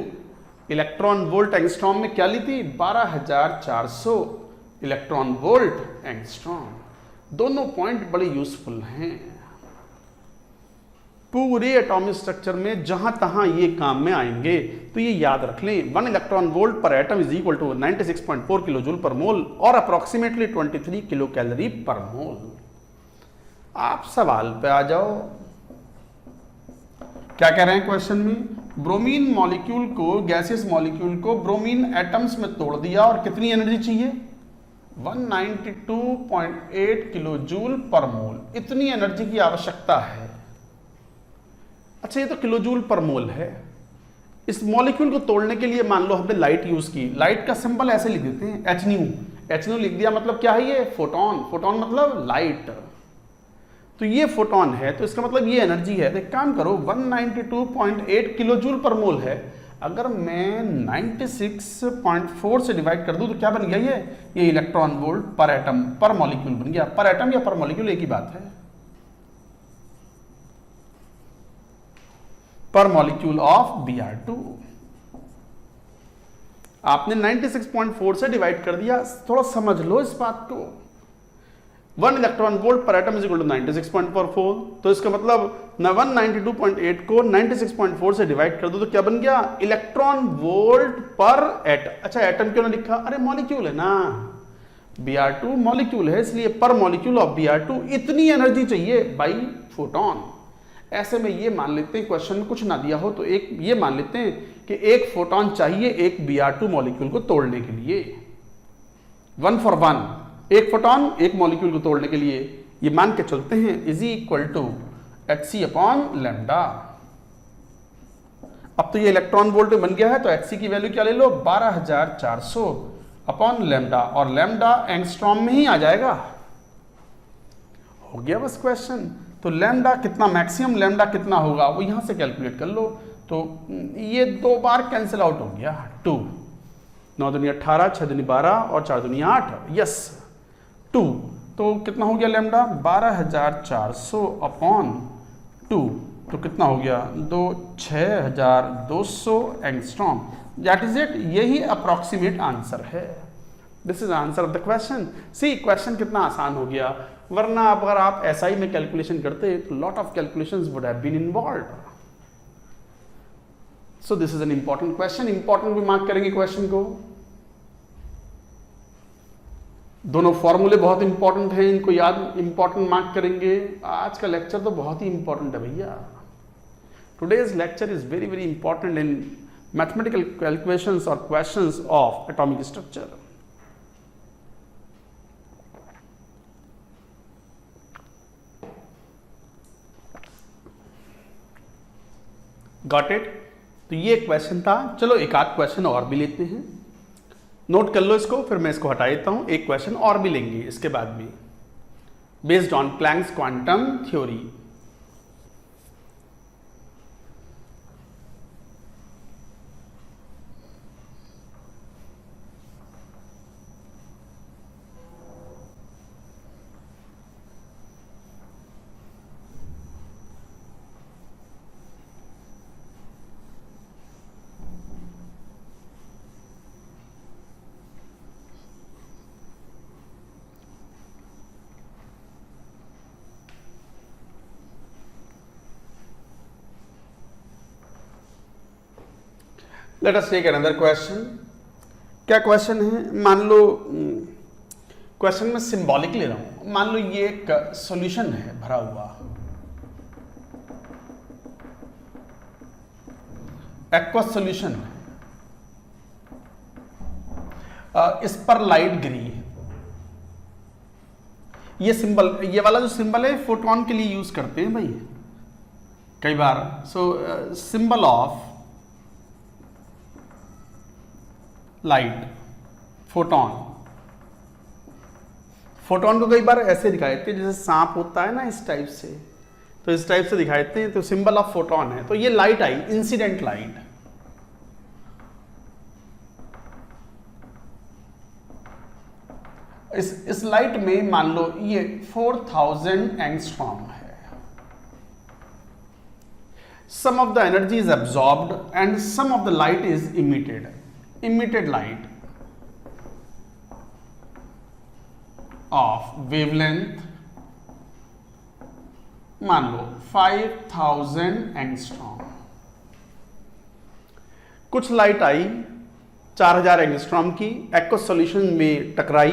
इलेक्ट्रॉन वोल्ट एंगस्ट्रॉम में क्या ली थी, 12400 इलेक्ट्रॉन वोल्ट एंगस्ट्रॉम। दोनों पॉइंट बड़े यूजफुल हैं पूरे एटॉमिक स्ट्रक्चर में, जहां तहां ये काम में आएंगे, तो ये याद रख लें। 1 electron volt per atom is equal to 96.4 kilo joule per mole और अप्रोक्सीमेटली 23 किलो कैलोरी पर मोल। आप सवाल पे आ जाओ, क्या कह रहे हैं क्वेश्चन में, ब्रोमीन मॉलिक्यूल को, गैसियस मॉलिक्यूल को ब्रोमीन एटम्स में तोड़ दिया और कितनी एनर्जी चाहिए, 192.8 किलो जूल पर मोल, इतनी एनर्जी की आवश्यकता है। अच्छा ये तो किलो जूल पर मोल है। इस मॉलिक्यूल को तोड़ने के लिए मान लो हमने लाइट यूज की, लाइट का सिंबल ऐसे लिख देते हैं एच न्यू लिख दिया, मतलब क्या है ये, फोटोन, फोटोन मतलब लाइट। तो ये फोटोन है, तो इसका मतलब ये एनर्जी है। तो एक काम करो, 192.8 किलो जूल पर मोल है, अगर मैं 96.4 से डिवाइड कर दूं तो क्या बन गया, ये इलेक्ट्रॉन वोल्ट पर एटम पर मॉलिक्यूल बन गया। पर एटम या पर मॉलिक्यूल एक ही बात है, पर मॉलिक्यूल ऑफ Br2। आपने 96.4 से डिवाइड कर दिया, थोड़ा समझ लो इस बात को। 1 electron volt per atom is equal to 96.44, तो इसका मतलब मैं 192.8 को 96.4 से डिवाइड कर दूं तो क्या बन गया, इलेक्ट्रॉन वोल्ट पर एटम। अच्छा एटम क्यों ना लिखा, अरे मॉलिक्यूल है ना, Br2 मॉलिक्यूल है, इसलिए पर मॉलिक्यूल ऑफ Br2 इतनी एनर्जी चाहिए बाई फोटोन। ऐसे में ये मान लेते हैं, क्वेश्चन में कुछ ना दिया हो तो एक ये मान लेते हैं कि एक फोटोन चाहिए एक Br2 मॉलिक्यूल को तोड़ने के लिए, 1 for 1, एक फोटोन एक मॉलिक्यूल को तोड़ने के लिए, ये मान के चलते हैं, is equal to Hc upon lambda. अब तो ये इलेक्ट्रॉन वोल्ट बन गया है, तो Hc की वैल्यू क्या ले लो, 12400 अपॉन लैम्डा, और लैम्डा एंगस्ट्रॉम में ही आ जाएगा। हो गया बस क्वेश्चन। तो लैम्डा कितना, मैक्सिमम लैम्डा कितना होगा वो यहां से कैलकुलेट कर लो। तो ये 2 बार कैंसिल आउट हो गया, 2, 9 दूनी 18, 6 दूनी 12 और 4 दूनी 8, यस 2। तो कितना हो गया लैम्डा, 12400 अपॉन 2, तो कितना हो गया, 6200 एंगस्ट्रॉम। दैट इज इट, यही अप्रोक्सीमेट आंसर है। This is answer of the question. See question कितना आसान हो गया, वरना अगर आप SI में कैलकुलेशन करते तो lot of calculations would have been involved. So this is an important question, important भी मार्क करेंगे क्वेश्चन को। दोनों फॉर्मूले बहुत इंपॉर्टेंट हैं, इनको याद इंपॉर्टेंट मार्क करेंगे। आज का लेक्चर तो बहुत ही इंपॉर्टेंट है भैया। Today's lecture is very very important in mathematical calculations और questions of atomic structure. Got it? तो ये क्वेश्चन था। चलो एक आध क्वेश्चन और भी लेते हैं, नोट कर लो इसको, फिर मैं इसको हटा देता हूं। एक क्वेश्चन और भी लेंगे इसके बाद भी, based on Planck's quantum theory. Let us take another question. क्या क्वेश्चन है? मान लो क्वेश्चन में सिंबॉलिक ले रहा हूं। मान लो ये एक सॉल्यूशन है भरा हुआ, एक्वस सॉल्यूशन है, इस पर लाइट गिरी। ये सिंबल, ये वाला जो सिंबल है फोटोन के लिए यूज करते हैं भाई कई बार। So symbol of light, photon. Photon को कई बार ऐसे दिखाए थे जैसे सांप होता है ना, इस टाइप से, तो इस टाइप से दिखाए थे, तो सिंबल ऑफ फोटोन है। तो ये लाइट आई, इंसिडेंट लाइट। इस लाइट में मान लो ये 4000 एंगस्ट्रॉम है। Some of the energy is absorbed and some of the light is emitted. emitted light of wavelength मान लो 5000 एंगस्ट्रॉम। कुछ लाइट आई 4000 एंगस्ट्रॉम की, एक्वस सॉल्यूशन में टकराई,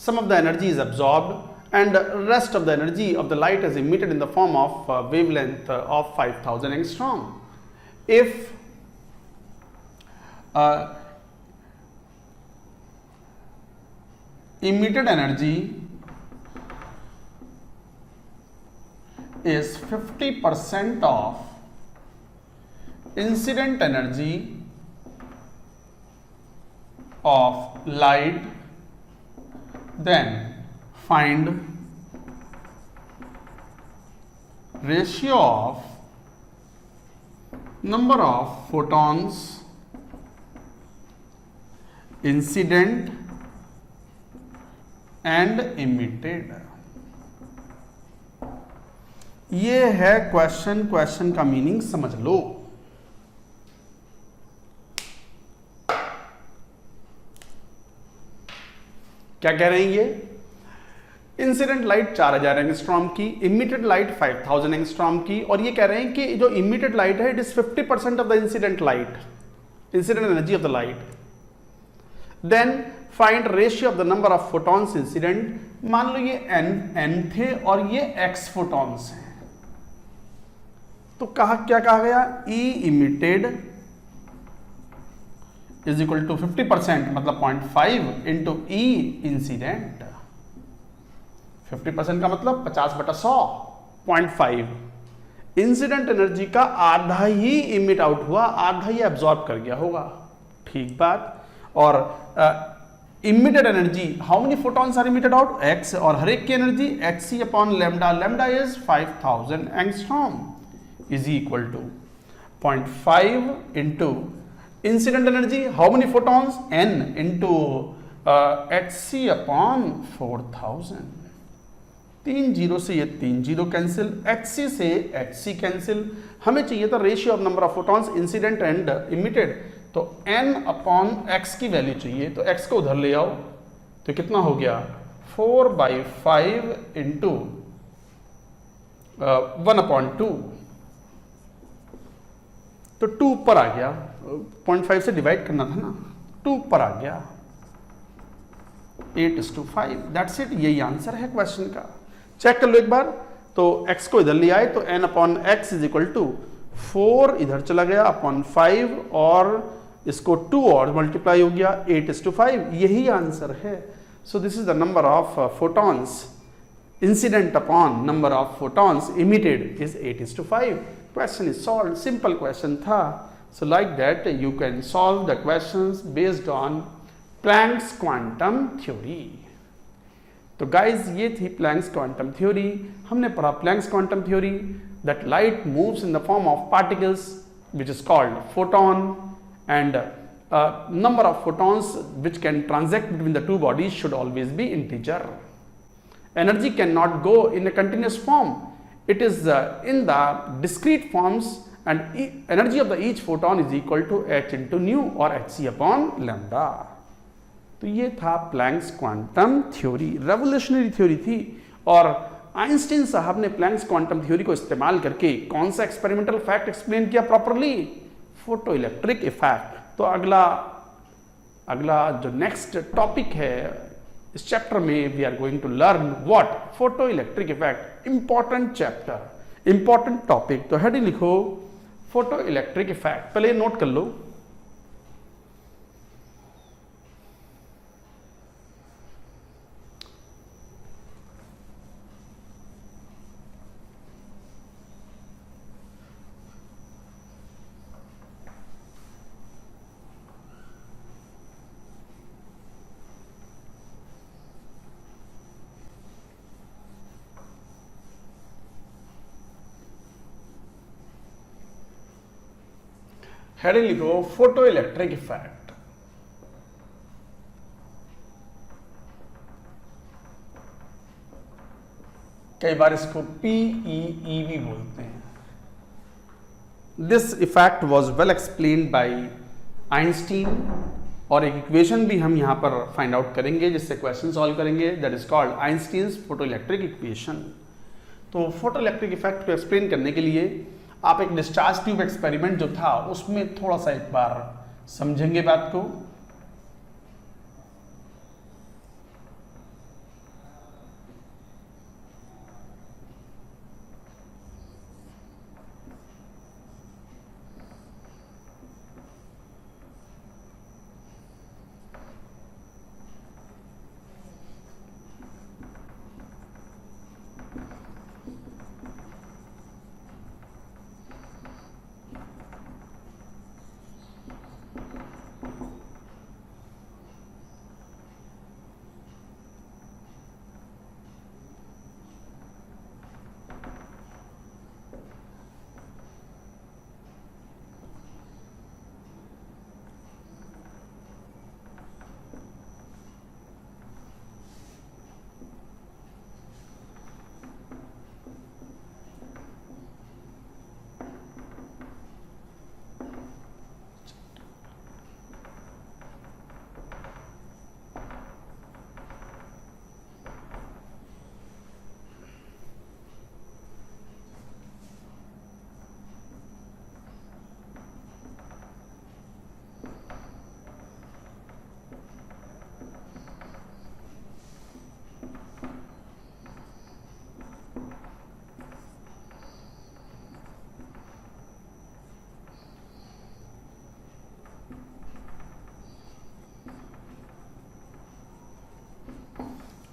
some of the energy is absorbed and rest of the energy of the light is emitted in the form of wavelength of 5000 angstrom. If emitted energy is 50% of incident energy of light, then find ratio of number of photons incident and emitted. ये है question. Question का meaning समझ लो। क्या कह रहे हैं ये? Incident light 4000 angstrom की, इमिटेड लाइट 5000 एंगस्ट्रॉम की, और ये कह रहे हैं कि जो इमिटेड लाइट है it is 50% of the incident light, incident energy of the light. Then find ratio of the number of photons incident. मान लो ये n थे और ये x फोटॉन्स हैं, तो क्या कहा गया? E emitted is equal to 50%, मतलब 0.5 इंटू E इंसिडेंट। 50% का मतलब 50/100, 0.5। इंसिडेंट एनर्जी का आधा ही इमिट आउट हुआ, आधा ही एब्जॉर्ब कर गया होगा। ठीक बात। और emitted energy, how many photons are emitted out? x, और हर एक की energy hc upon lambda, lambda is 5000 angstrom is equal to 0.5 into incident energy, how many photons? n into hc upon 4000। 3 zero से ये 3 जीरो कैंसिल, hc से hc cancel. हमें चाहिए था ratio of number of photons incident and emitted, तो n upon x की value चाहिए, तो x को उधर ले आओ, तो कितना हो गया? 4/5 इंटू 1/2, तो 2 ऊपर आ गया। 0.5 से डिवाइड करना था ना, 2 ऊपर आ गया। 8:5, दैट्स इट, यही आंसर है क्वेश्चन का। चेक कर लो एक बार। तो x को इधर ले आए तो n/x इज इक्वल टू 4 इधर चला गया अपॉन 5 और इसको 2 और मल्टीप्लाई हो गया 8:5, यही आंसर है। So this is the number of photons incident upon number of photons emitted is 8:5। Question is solve, simple question था। So like that you can solve the questions based on Planck's quantum theory. तो guys ये थी Planck's quantum theory. हमने पढ़ा Planck's quantum theory that light moves in the form of particles which is called photon and number of photons which can transact between the two bodies should always be integer. Energy cannot go in a continuous form. It is in the discrete forms and energy of the each photon is equal to h into nu or hc upon lambda. तो ये था Planck's quantum theory, revolutionary theory थी। और Einstein साहब ने planks quantum theory को इस्तेमाल करके कौन सा एक्सपेरिमेंटल फैक्ट एक्सप्लेन किया प्रॉपरली? Photo electric effect. तो अगला जो नेक्स्ट टॉपिक है इस चैप्टर में we are going to learn what photo electric effect. Important chapter, important topic. तो हेडिंग लिखो फोटो इलेक्ट्रिक इफेक्ट, पहले नोट कर लो। हेडिंग लिखो फोटो इलेक्ट्रिक इफेक्ट। कई बार इसको PEE भी बोलते हैं। This effect was well explained by Einstein और एक इक्वेशन भी हम यहां पर फाइंड आउट करेंगे जिससे क्वेश्चन सॉल्व करेंगे, that is called Einstein's photo electric equation. तो फोटो इलेक्ट्रिक इफेक्ट को एक्सप्लेन करने के लिए आप एक डिस्चार्ज ट्यूब एक्सपेरिमेंट जो था उसमें थोड़ा सा एक बार समझेंगे बात को।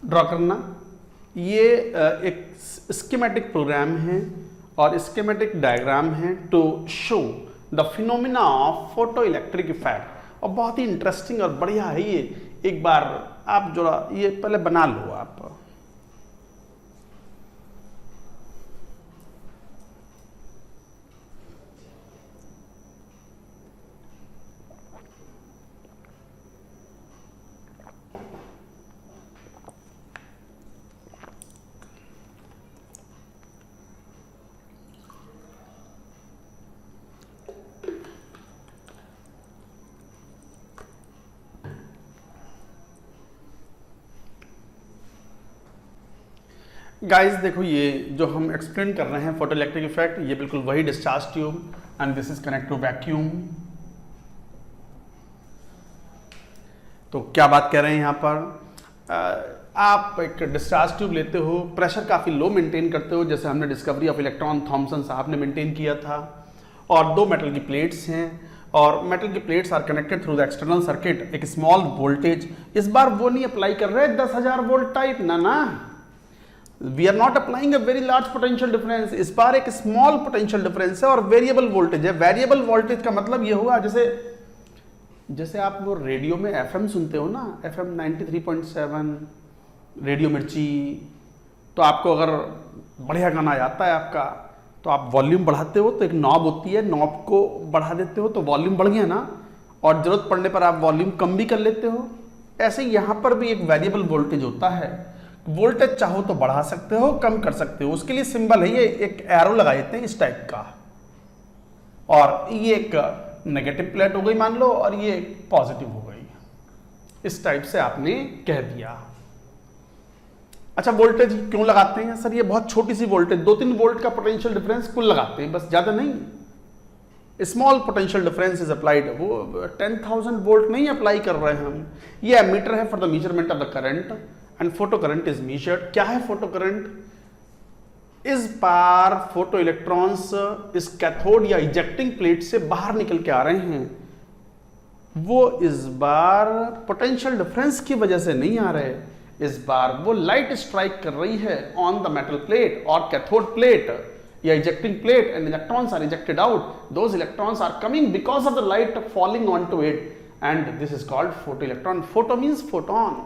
ड्रॉ करना। ये एक स्कीमेटिक प्रोग्राम है और स्कीमेटिक डायग्राम है to show the phenomena of photo electric effect. और बहुत ही इंटरेस्टिंग और बढ़िया है ये। एक बार आप जो ये पहले बना लो आप। गाइस देखो ये जो हम एक्सप्लेन कर रहे हैं फोटो इलेक्ट्रिक इफेक्ट, ये बिल्कुल वही discharge tube and this is connect to vacuum. तो क्या बात कह रहे हैं यहाँ पर? आप एक डिस्चार्ज ट्यूब लेते हो, प्रेशर काफ़ी लो मेंटेन करते हो, जैसे हमने डिस्कवरी ऑफ इलेक्ट्रॉन थॉमसन साहब ने मेंटेन किया था, और दो मेटल की प्लेट्स हैं और मेटल की plates are connected through the external circuit, एक स्मॉल वोल्टेज। इस बार वो नहीं अप्लाई कर रहे 10,000 वोल्ट टाइप, ना, we are not applying a very large potential difference. इस बार एक स्मॉल पोटेंशियल डिफरेंस है और वेरिएबल वोल्टेज है। वेरिएबल वोल्टेज का मतलब ये हुआ जैसे आप वो रेडियो में एफएम सुनते हो ना, एफएम 93.7 रेडियो मिर्ची, तो आपको अगर बढ़िया गाना आता है आपका तो आप वॉल्यूम बढ़ाते हो, तो एक नॉब होती है, नॉब को बढ़ा देते हो तो वॉल्यूम बढ़ गया ना, और जरूरत पड़ने पर आप वॉल्यूम कम भी कर लेते हो। ऐसे यहाँ पर भी एक वेरिएबल वोल्टेज होता है। वोल्टेज चाहो तो बढ़ा सकते हो, कम कर सकते हो, उसके लिए सिंबल है ये, एक एरो लगा देते हैं इस टाइप का, और ये एक नेगेटिव प्लेट हो गई मान लो और ये पॉजिटिव हो गई। इस टाइप से आपने कह दिया। अच्छा, वोल्टेज क्यों लगाते हैं सर? ये बहुत छोटी सी वोल्टेज, 2-3 वोल्ट का पोटेंशियल डिफरेंस कुल लगाते हैं, बस ज्यादा नहीं। Small potential difference is applied, वो 10,000 वोल्ट नहीं अप्लाई कर रहे हैं हम। ये एमीटर है for the measurement of the current and photo current is measured. क्या है फोटो करंट? इस बार फोटो इलेक्ट्रॉन्स इस कैथोड या इजेक्टिंग प्लेट से बाहर निकल के आ रहे हैं, वो इस बार पोटेंशियल डिफरेंस की वजह से नहीं आ रहे। इस बार वो लाइट स्ट्राइक कर रही है ऑन द मेटल प्लेट और कैथोड प्लेट या ejecting plate, and electrons are ejected out. Those electrons are coming because of the light falling on to it, and this is called photo electron. Photo means photon,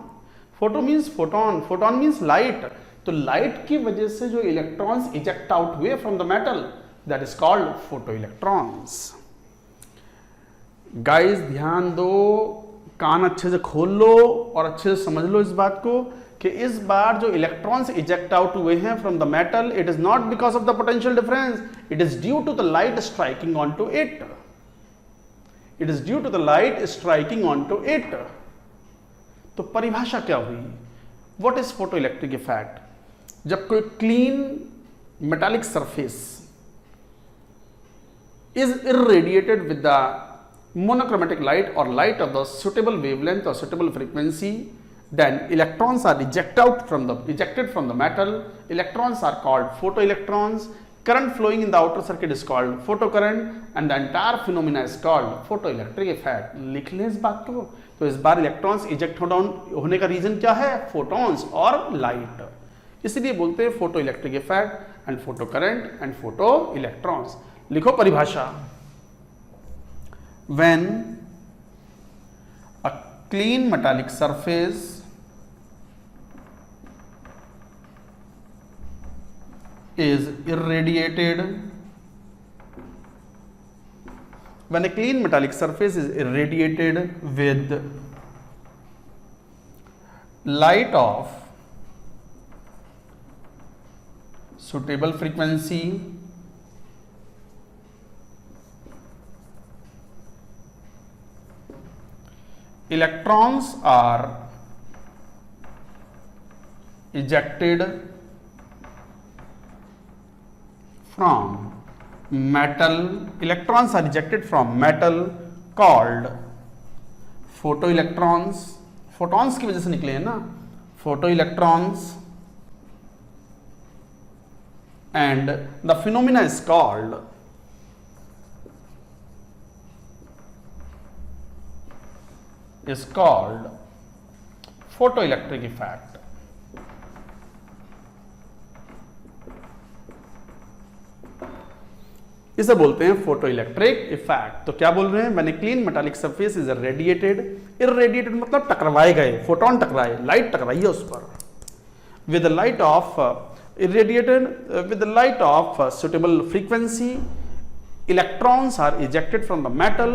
photo means photon, photon means light. तो light की वजह से जो electrons eject out हुए from the metal, that is called photo electrons. Guys ध्यान दो, कान अच्छे से खोल लो और अच्छे से समझ लो इस बात को कि इस बार जो इलेक्ट्रॉन्स इजेक्ट आउट हुए हैं from the metal, it is not because of the potential difference, it is due to the light striking on to it. It is due to the light striking on to it. तो परिभाषा क्या हुई? What is photo electric effect? जब कोई clean metallic surface is irradiated with the monochromatic light or light of the suitable wavelength or suitable frequency, then electrons are ejected from the metal. Electrons are called photoelectrons. Current flowing in the outer circuit is called photocurrent, and the entire phenomena is called photoelectric effect. लिख लें इस बात को। तो इस बार electrons eject होने का reason क्या है? फोटॉन्स और लाइट। इसलिए बोलते हैं photo electric effect and photo current and photo electrons. लिखो परिभाषा। When a clean metallic surface is irradiated, when a clean metallic surface is irradiated with light of suitable frequency, electrons are ejected from metal. Electrons are ejected from metal called photoelectrons. photons की वजह से निकले हैं ना, photoelectrons, and the phenomena is called photoelectric effect. इसे बोलते हैं photo electric effect. तो क्या बोल रहे हैं? When a clean metallic surface is radiated, irradiated मतलब टकराए गए, फोटोन टकराए, लाइट टकराई है उस पर, with light of irradiated with the light of suitable frequency, electrons are ejected from the metal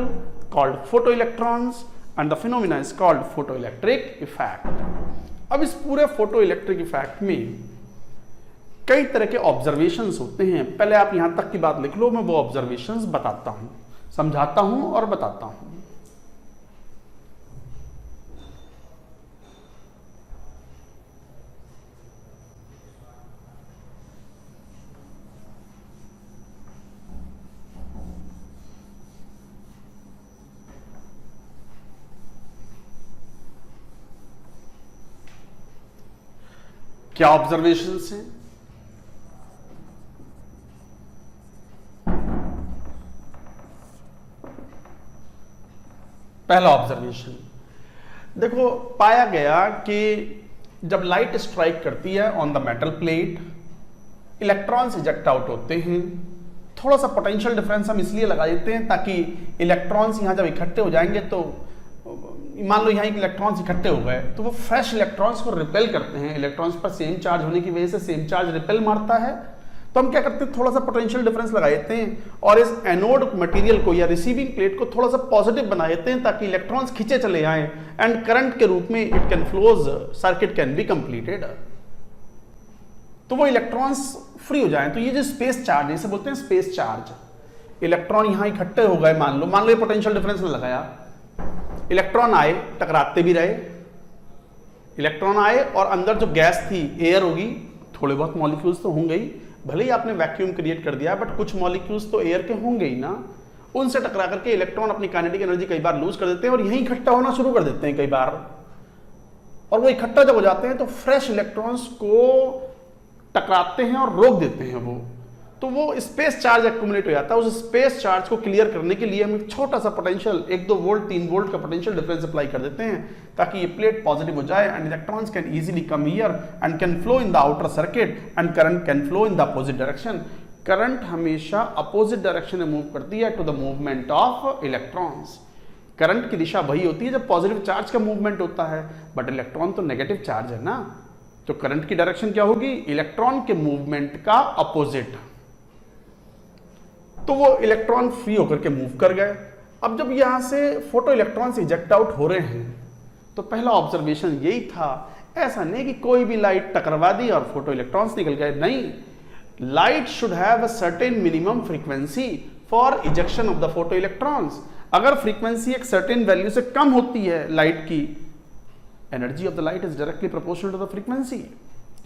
called photoelectrons, and the phenomena is called photoelectric effect. अब इस पूरे फोटोइलेक्ट्रिक इफेक्ट में कई तरह के ऑब्जर्वेशंस होते हैं। पहले आप यहां तक की बात लिख लो, मैं वो ऑब्जर्वेशंस बताता हूं, समझाता हूं और बताता हूं। क्या ऑब्जर्वेशंस हैं? पहला ऑब्जर्वेशन देखो, पाया गया कि जब लाइट स्ट्राइक करती है on the metal plate, electrons eject out होते हैं। थोड़ा सा पोटेंशियल डिफरेंस हम इसलिए लगा देते हैं ताकि इलेक्ट्रॉन्स यहां जब इकट्ठे हो जाएंगे तो मान लो यहाँ इलेक्ट्रॉन्स इकट्ठे हो गए तो वो फ्रेश इलेक्ट्रॉन्स को रिपेल करते हैं। इलेक्ट्रॉन्स पर सेम चार्ज होने की वजह से सेम चार्ज रिपेल मारता है। तो हम क्या करते हैं, थोड़ा सा पोटेंशियल डिफरेंस लगा देते हैं और इस एनोड मटेरियल को या रिसीविंग प्लेट को थोड़ा सा पॉजिटिव बना देते हैं ताकि इलेक्ट्रॉन्स खींचे चले आए एंड करंट के रूप में it can flows, circuit can be completed. तो वो इलेक्ट्रॉन्स फ्री हो जाए। तो ये जो स्पेस चार्ज है इसे बोलते हैं स्पेस चार्ज। इलेक्ट्रॉन यहां इकट्ठे हो गए, मान लो ये पोटेंशियल डिफरेंस में लगाया, इलेक्ट्रॉन आए, टकराते भी रहे, इलेक्ट्रॉन आए और अंदर जो गैस थी एयर होगी, थोड़े बहुत मॉलिक्यूल्स तो होंगे ही, भले ही आपने वैक्यूम क्रिएट कर दिया बट कुछ मॉलिक्यूल्स तो एयर के होंगे ही ना। उनसे टकरा करके इलेक्ट्रॉन अपनी काइनेटिक एनर्जी कई बार लूज कर देते हैं और यहीं इकट्ठा होना शुरू कर देते हैं कई बार। और वो इकट्ठा जब हो जाते हैं तो फ्रेश इलेक्ट्रॉन्स को टकराते हैं और रोक देते हैं वो, तो वो स्पेस चार्ज एक्यूमुलेट हो जाता है। उस स्पेस चार्ज को क्लियर करने के लिए हम एक छोटा सा पोटेंशियल 1-2 वोल्ट 3 वोल्ट का पोटेंशियल डिफरेंस अप्लाई कर देते हैं ताकि ये प्लेट पॉजिटिव हो जाए and electrons can easily come here and can flow in the outer circuit and current can flow in the opposite direction. Current हमेशा अपोजिट डायरेक्शन में मूव करती है to the movement of electrons. Current की दिशा वही होती है जब पॉजिटिव चार्ज का मूवमेंट होता है, बट इलेक्ट्रॉन तो नेगेटिव चार्ज है ना, तो करंट की डायरेक्शन क्या होगी, इलेक्ट्रॉन के मूवमेंट का अपोजिट। तो वो इलेक्ट्रॉन फ्री होकर के मूव कर गए। अब जब यहां से फोटो इलेक्ट्रॉन्स इजेक्ट आउट हो रहे हैं तो पहला ऑब्जर्वेशन यही था, ऐसा नहीं कि कोई भी लाइट टकरवा दी और फोटो इलेक्ट्रॉन्स निकल गए, नहीं, light should have a certain minimum frequency for ejection of the photo electrons. अगर फ्रीक्वेंसी एक सर्टेन वैल्यू से कम होती है लाइट की, energy of the light is directly proportional to the frequency.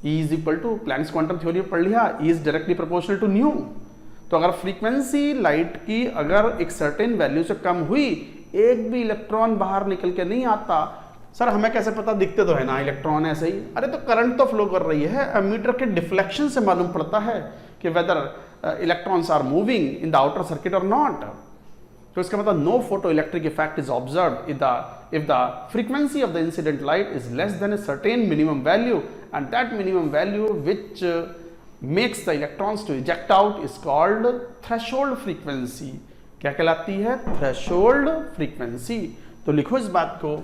E is equal to, Planck's quantum theory में पढ़ लिया, E is directly proportional to nu. तो अगर फ्रीक्वेंसी लाइट की अगर एक सर्टेन वैल्यू से कम हुई, एक भी इलेक्ट्रॉन बाहर निकल के नहीं आता, सर हमें कैसे पता, दिखते तो है ना इलेक्ट्रॉन ऐसे ही, अरे तो करंट तो फ्लो कर रही है, एमीटर के डिफ्लेक्शन से मालूम पड़ता है कि whether electrons are moving in the outer circuit और नॉट। तो इसका मतलब no photo electric effect is observed if the frequency of the incident light is less than a certain minimum value, and that minimum value which makes the electrons to eject out is called threshold frequency। क्या कहलाती है, threshold frequency। तो लिखो इस बात को,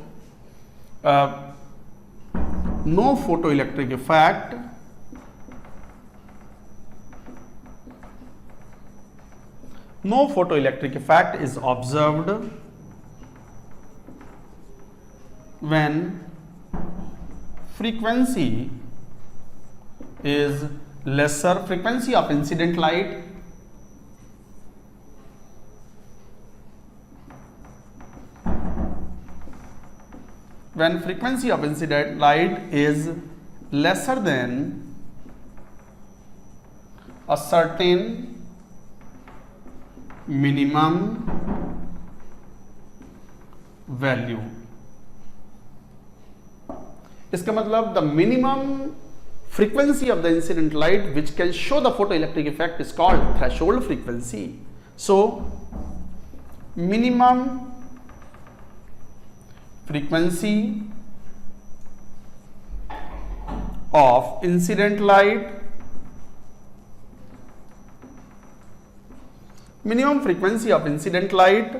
no photoelectric effect no photoelectric effect is observed when frequency is lesser, frequency of incident light when frequency of incident light is lesser than a certain minimum value। इसका मतलब the minimum frequency of the incident light which can show the photoelectric effect is called threshold frequency। So minimum frequency of incident light, minimum frequency of incident light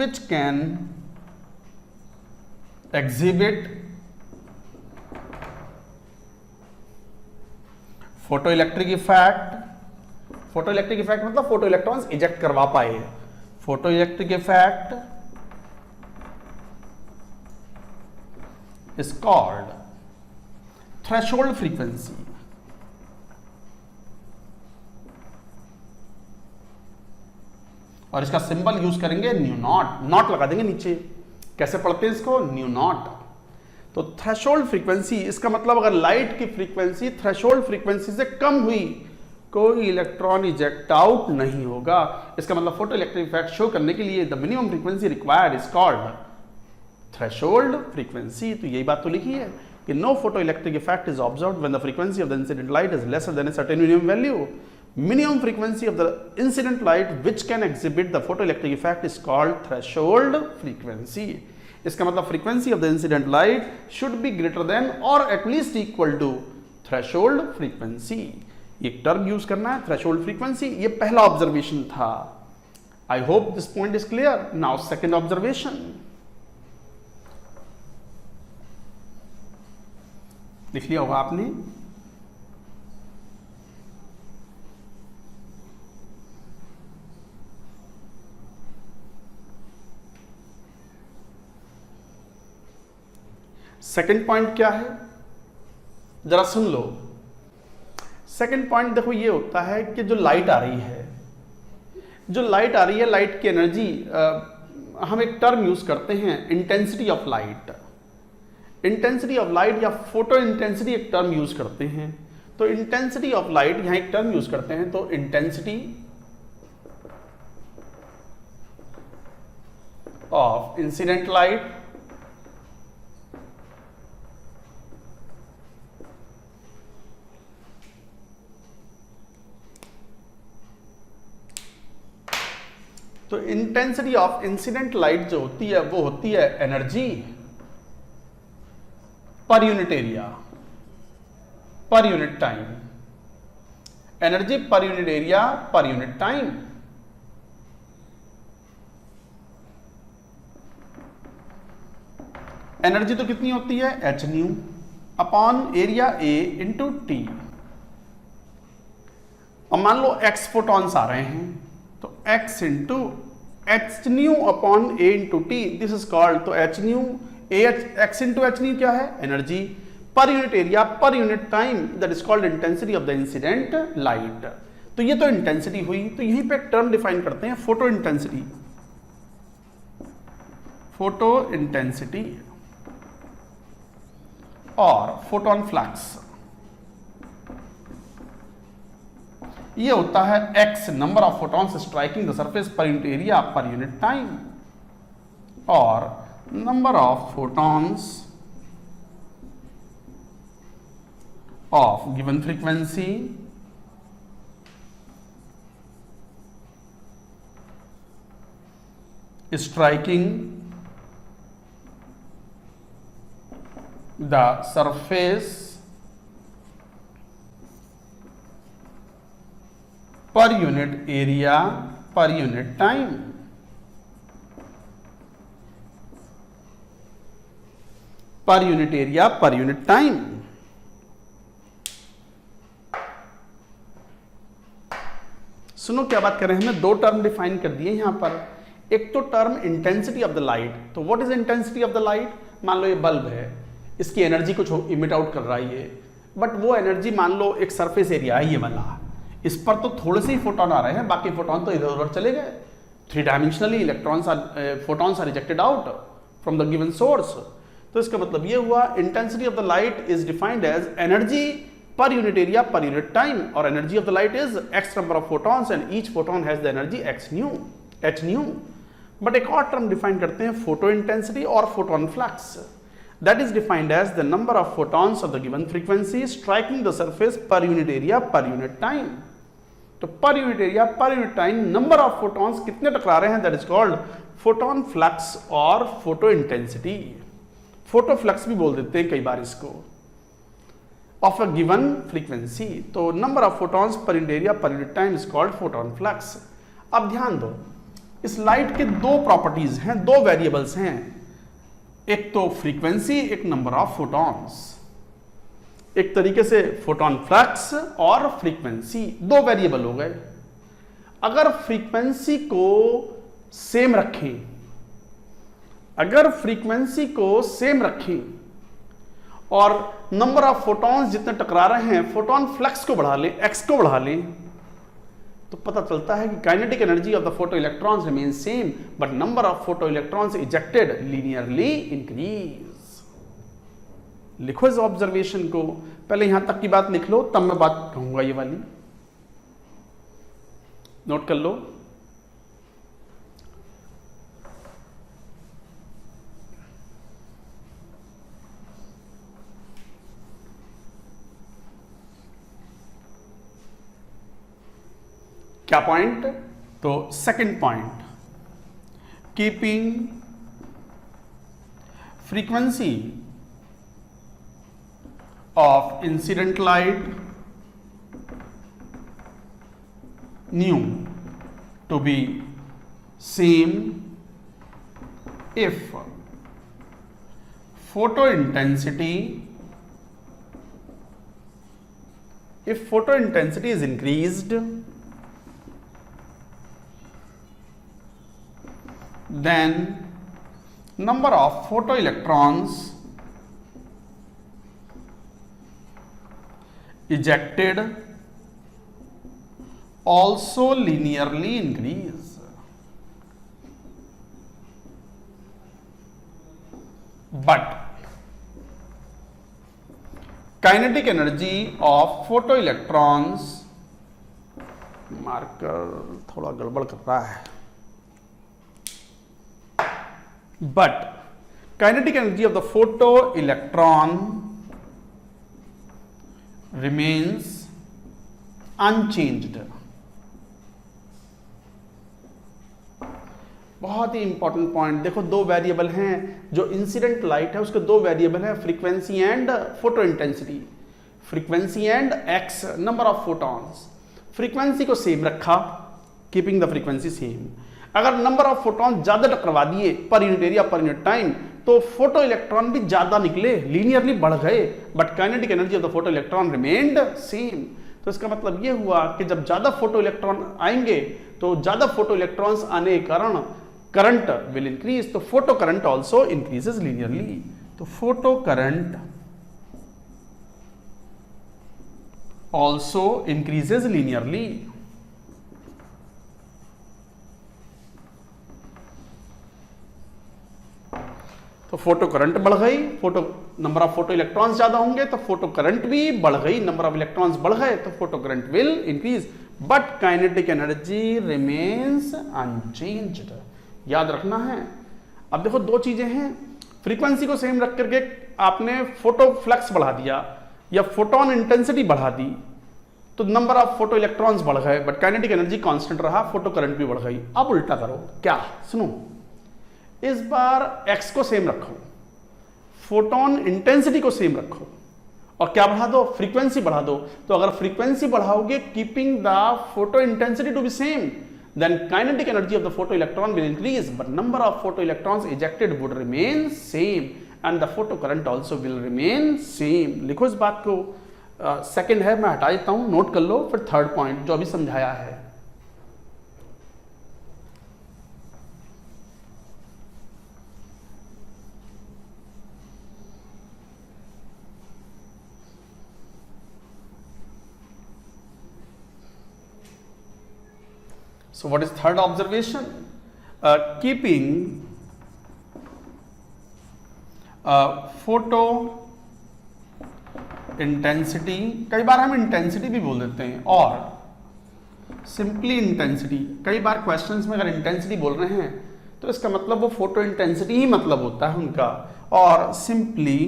which can exhibit photoelectric effect. Photoelectric effect मतलब photo electrons eject करवा पाए। Photoelectric effect is called threshold frequency. और इसका symbol use करेंगे new not, not लगा देंगे नीचे। कैसे पढ़ते हैं इसको, न्यू नॉट। तो थ्रेशोल्ड फ्रीक्वेंसी, इसका मतलब अगर लाइट की फ्रीक्वेंसी थ्रेशोल्ड फ्रीक्वेंसी से कम हुई, कोई इलेक्ट्रॉन इजेक्ट आउट नहीं होगा। इसका मतलब फोटो इलेक्ट्रिक इफेक्ट शो करने के लिए the minimum frequency required is called threshold frequency. तो यही बात तो लिखी है कि no photoelectric effect is observed when the frequency of the incident light is lesser than a certain minimum value. Minimum frequency of the incident light which can exhibit the photoelectric effect is called threshold frequency. इसका मतलब frequency of the incident light should be greater than or at least equal to threshold frequency. एक term use करना है threshold frequency. ये पहला observation था. I hope this point is clear. Now second observation. लिख लिया होगा आपने. सेकंड पॉइंट क्या है जरा सुन लो. सेकंड पॉइंट देखो ये होता है कि जो लाइट आ रही है, लाइट की एनर्जी, हम एक टर्म यूज करते हैं intensity of light. Intensity of light या फोटो इंटेंसिटी एक टर्म यूज करते हैं. तो इंटेंसिटी ऑफ लाइट यहां एक टर्म यूज करते हैं. तो इंटेंसिटी ऑफ इंसिडेंट लाइट तो इंटेंसिटी ऑफ इंसिडेंट लाइट जो होती है वो होती है energy per unit area per unit time. Energy per unit area per unit time. Energy तो कितनी होती है H nu upon area A into T. अब मान लो एक्स फोटॉन्स आ रहे हैं तो x into h nu upon A into T this is called. तो h nu X into h nu क्या है energy per unit area per unit time that is called intensity of the incident light. तो ये तो intensity हुई. तो यहीं पे एक टर्म डिफाइन करते हैं फोटो इंटेंसिटी. फोटो इंटेंसिटी और फोटोन फ्लक्स ये होता है x number of photons striking the surface per unit area per unit time और number of photons of given frequency striking the surface per unit area per unit time. Per unit area per unit time. सुनो क्या बात कर रहे हैं. हमने दो term define कर दिए यहां पर. एक तो term intensity of the light. तो what is intensity of the light. मान लो ये बल्ब है, इसकी एनर्जी कुछ इमिट आउट कर रहा है ये, बट वो एनर्जी मान लो एक सरफेस एरिया है ये वाला, इस पर तो थोड़े से ही फोटोन आ रहे हैं, बाकी फोटोन तो इधर उधर चले गए. 3 dimensionally electrons are photons are rejected out from the given source. तो इसका मतलब ये हुआ intensity of the light is defined as energy per unit area per unit time, or energy of the light is x number of photons and each photon has the energy x nu h nu. But एक और term define करते हैं photo intensity और photon flux. That is defined as the number of photons of the given frequency striking the surface per unit area per unit time. तो per unit area per unit time number of photons कितने टकरा रहे हैं, that is called photon flux और photo intensity. Photo flux भी बोल देते हैं कई बार इसको, of a given frequency. तो number of photons per unit area per unit time is called photon flux. अब ध्यान दो, इस लाइट के दो प्रॉपर्टीज हैं, दो वेरिएबल्स हैं, एक तो फ्रीक्वेंसी, एक नंबर ऑफ फोटॉन्स. एक तरीके से फोटोन फ्लक्स और फ्रीक्वेंसी दो वेरिएबल हो गए. अगर फ्रीक्वेंसी को सेम रखें, अगर फ्रीक्वेंसी को सेम रखें और नंबर ऑफ फोटॉन्स जितने टकरा रहे हैं फोटोन फ्लक्स को बढ़ा लें, एक्स को बढ़ा लें, तो पता चलता है कि kinetic energy of the photo electrons remain same but number of photo electrons ejected linearly increase. लिखो इस ऑब्जर्वेशन को, पहले यहां तक की बात लिख लो तब मैं बात कहूंगा ये वाली, नोट कर लो. क्या पॉइंट? तो second point, keeping frequency of incident light nu to be same if photo intensity is increased, then number of photoelectrons ejected also linearly increase. But kinetic energy of photoelectrons, marker थोड़ा गड़बड़ कर रहा है, but kinetic energy of the photoelectron remains unchanged. बहुत ही important point, देखो दो variable हैं, जो इंसिडेंट लाइट है उसके दो वेरिएबल हैं, frequency and photo intensity, frequency and x number of photons. Frequency को सेम रखा, कीपिंग द फ्रीक्वेंसी सेम। अगर नंबर ऑफ फोटॉन ज्यादा टकरवा दिए पर unit area per unit time, तो फोटो इलेक्ट्रॉन भी ज्यादा निकले, लीनियरली बढ़ गए, but kinetic energy of the photo electron remained same. तो इसका मतलब यह हुआ कि जब ज्यादा फोटो इलेक्ट्रॉन आएंगे तो ज्यादा फोटो इलेक्ट्रॉन्स आने के कारण करंट विल इंक्रीज, तो photo current also increases linearly. तो photo current also increases linearly. तो फोटो करंट बढ़ गई, photo number of photo electrons ज्यादा होंगे तो फोटो करंट भी बढ़ गई, नंबर ऑफ इलेक्ट्रॉन्स बढ़ गए तो photo current will increase, but kinetic energy remains unchanged. याद रखना है। अब देखो दो चीजें हैं, फ्रीक्वेंसी को सेम रख करके आपने फोटो फ्लक्स बढ़ा दिया या फोटोन इंटेंसिटी बढ़ा दी, तो नंबर ऑफ फोटो इलेक्ट्रॉन्स बढ़ गए, बट काइनेटिक एनर्जी कांस्टेंट रहा, फोटो करंट भी बढ़ गई। अब उल्टा करो, क्या? सुनो, इस बार एक्स को सेम रखो, फोटोन इंटेंसिटी को सेम रखो, और क्या बढ़ा दो? फ्रीक्वेंसी बढ़ा दो। तो अगर फ्रीक्वेंसी बढ़ाओगे keeping the photo intensity to be same, then kinetic energy of the photoelectron will increase, but number of photoelectrons ejected would remain same and the photocurrent also will remain same। लिखो इस बात को, second है मैं हटा देता हूं, note कर लो, फिर थर्ड पॉइंट जो अभी समझाया है। So what is third observation? Keeping photo intensity, कई बार हम इंटेंसिटी भी बोल देते हैं, और सिंपली इंटेंसिटी। कई बार क्वेश्चंस में अगर इंटेंसिटी बोल रहे हैं तो इसका मतलब वो फोटो इंटेंसिटी ही मतलब होता है उनका, और सिंपली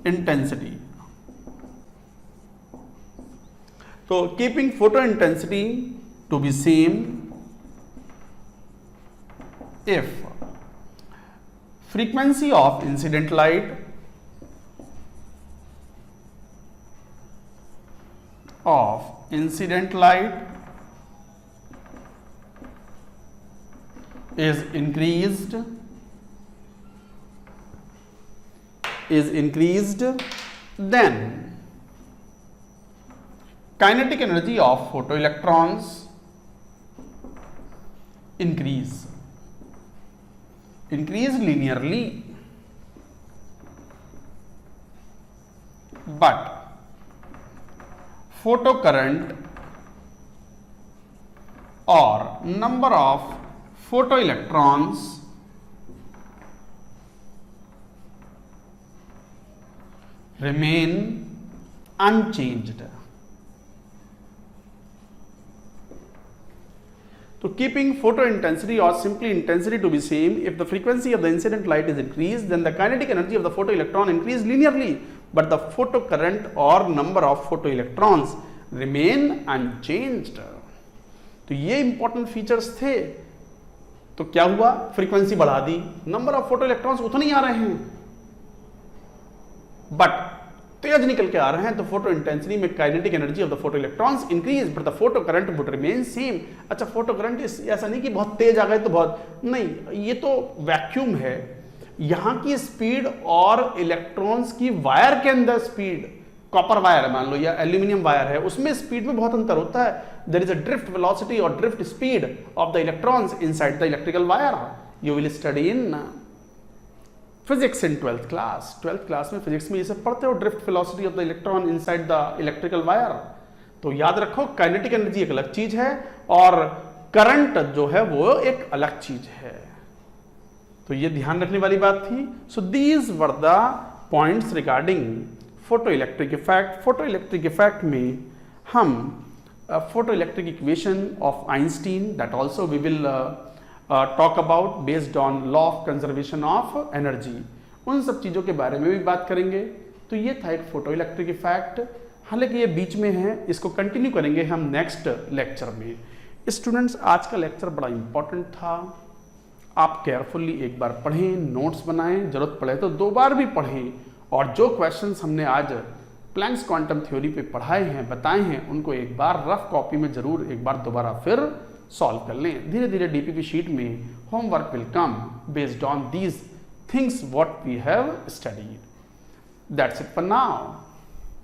इंटेंसिटी। तो keeping photo intensity to be same if frequency of incident light is increased, then kinetic energy of photoelectrons increase linearly, but photocurrent or number of photoelectrons remain unchanged। So keeping photo intensity or simply intensity to be same, if the frequency of the incident light is increased, then the kinetic energy of the photoelectron increase linearly, but the photocurrent or number of photoelectrons remain unchanged. तो ये important features थे। तो क्या हुआ, frequency बढ़ा दी, number of photo electrons उतने ही आ रहे हैं, बट तेज निकल के आ रहे हैं, तो फोटो इंटेंसिटी में kinetic energy of the photo electrons increase but the photo current would remain same. अच्छा, फोटो करंट ऐसा नहीं कि बहुत तेज आ गए तो बहुत नहीं, ये तो वैक्यूम है, यहां की स्पीड और इलेक्ट्रॉन्स की वायर के अंदर स्पीड, कॉपर वायर है मान लो या एल्यूमिनियम वायर है, उसमें स्पीड में बहुत अंतर होता है। There is a drift velocity और drift speed of the electrons inside the electrical wire. You will study in physics in 12th class. 12th class में फिजिक्स में ये सब पढ़ते हो, drift velocity of the electron inside the electrical wire. तो याद रखो, काइनेटिक एनर्जी एक अलग चीज है और करंट जो है वो एक अलग चीज है। तो ये ध्यान रखने वाली बात थी। So these were the points regarding photo electric effect. Photo electric effect में हम photo electric equation of Einstein that also we will talk about based on law of conservation of energy, उन सब चीज़ों के बारे में भी बात करेंगे। तो ये था एक फोटो इलेक्ट्रिक इफेक्ट, हालांकि ये बीच में है, इसको कंटिन्यू करेंगे हम नेक्स्ट लेक्चर में। स्टूडेंट्स, आज का लेक्चर बड़ा इंपॉर्टेंट था, आप केयरफुली एक बार पढ़ें, नोट्स बनाएं, जरूरत पड़े तो 2 बार भी पढ़ें, और जो क्वेश्चंस हमने आज प्लैंक्स क्वांटम थ्योरी पे पढ़ाए हैं, बताए हैं, उनको एक बार रफ कॉपी में जरूर एक बार दोबारा फिर सॉल्व कर लें। धीरे धीरे डीपीपी शीट में homework will come based on these things what we have studied. That's it for now.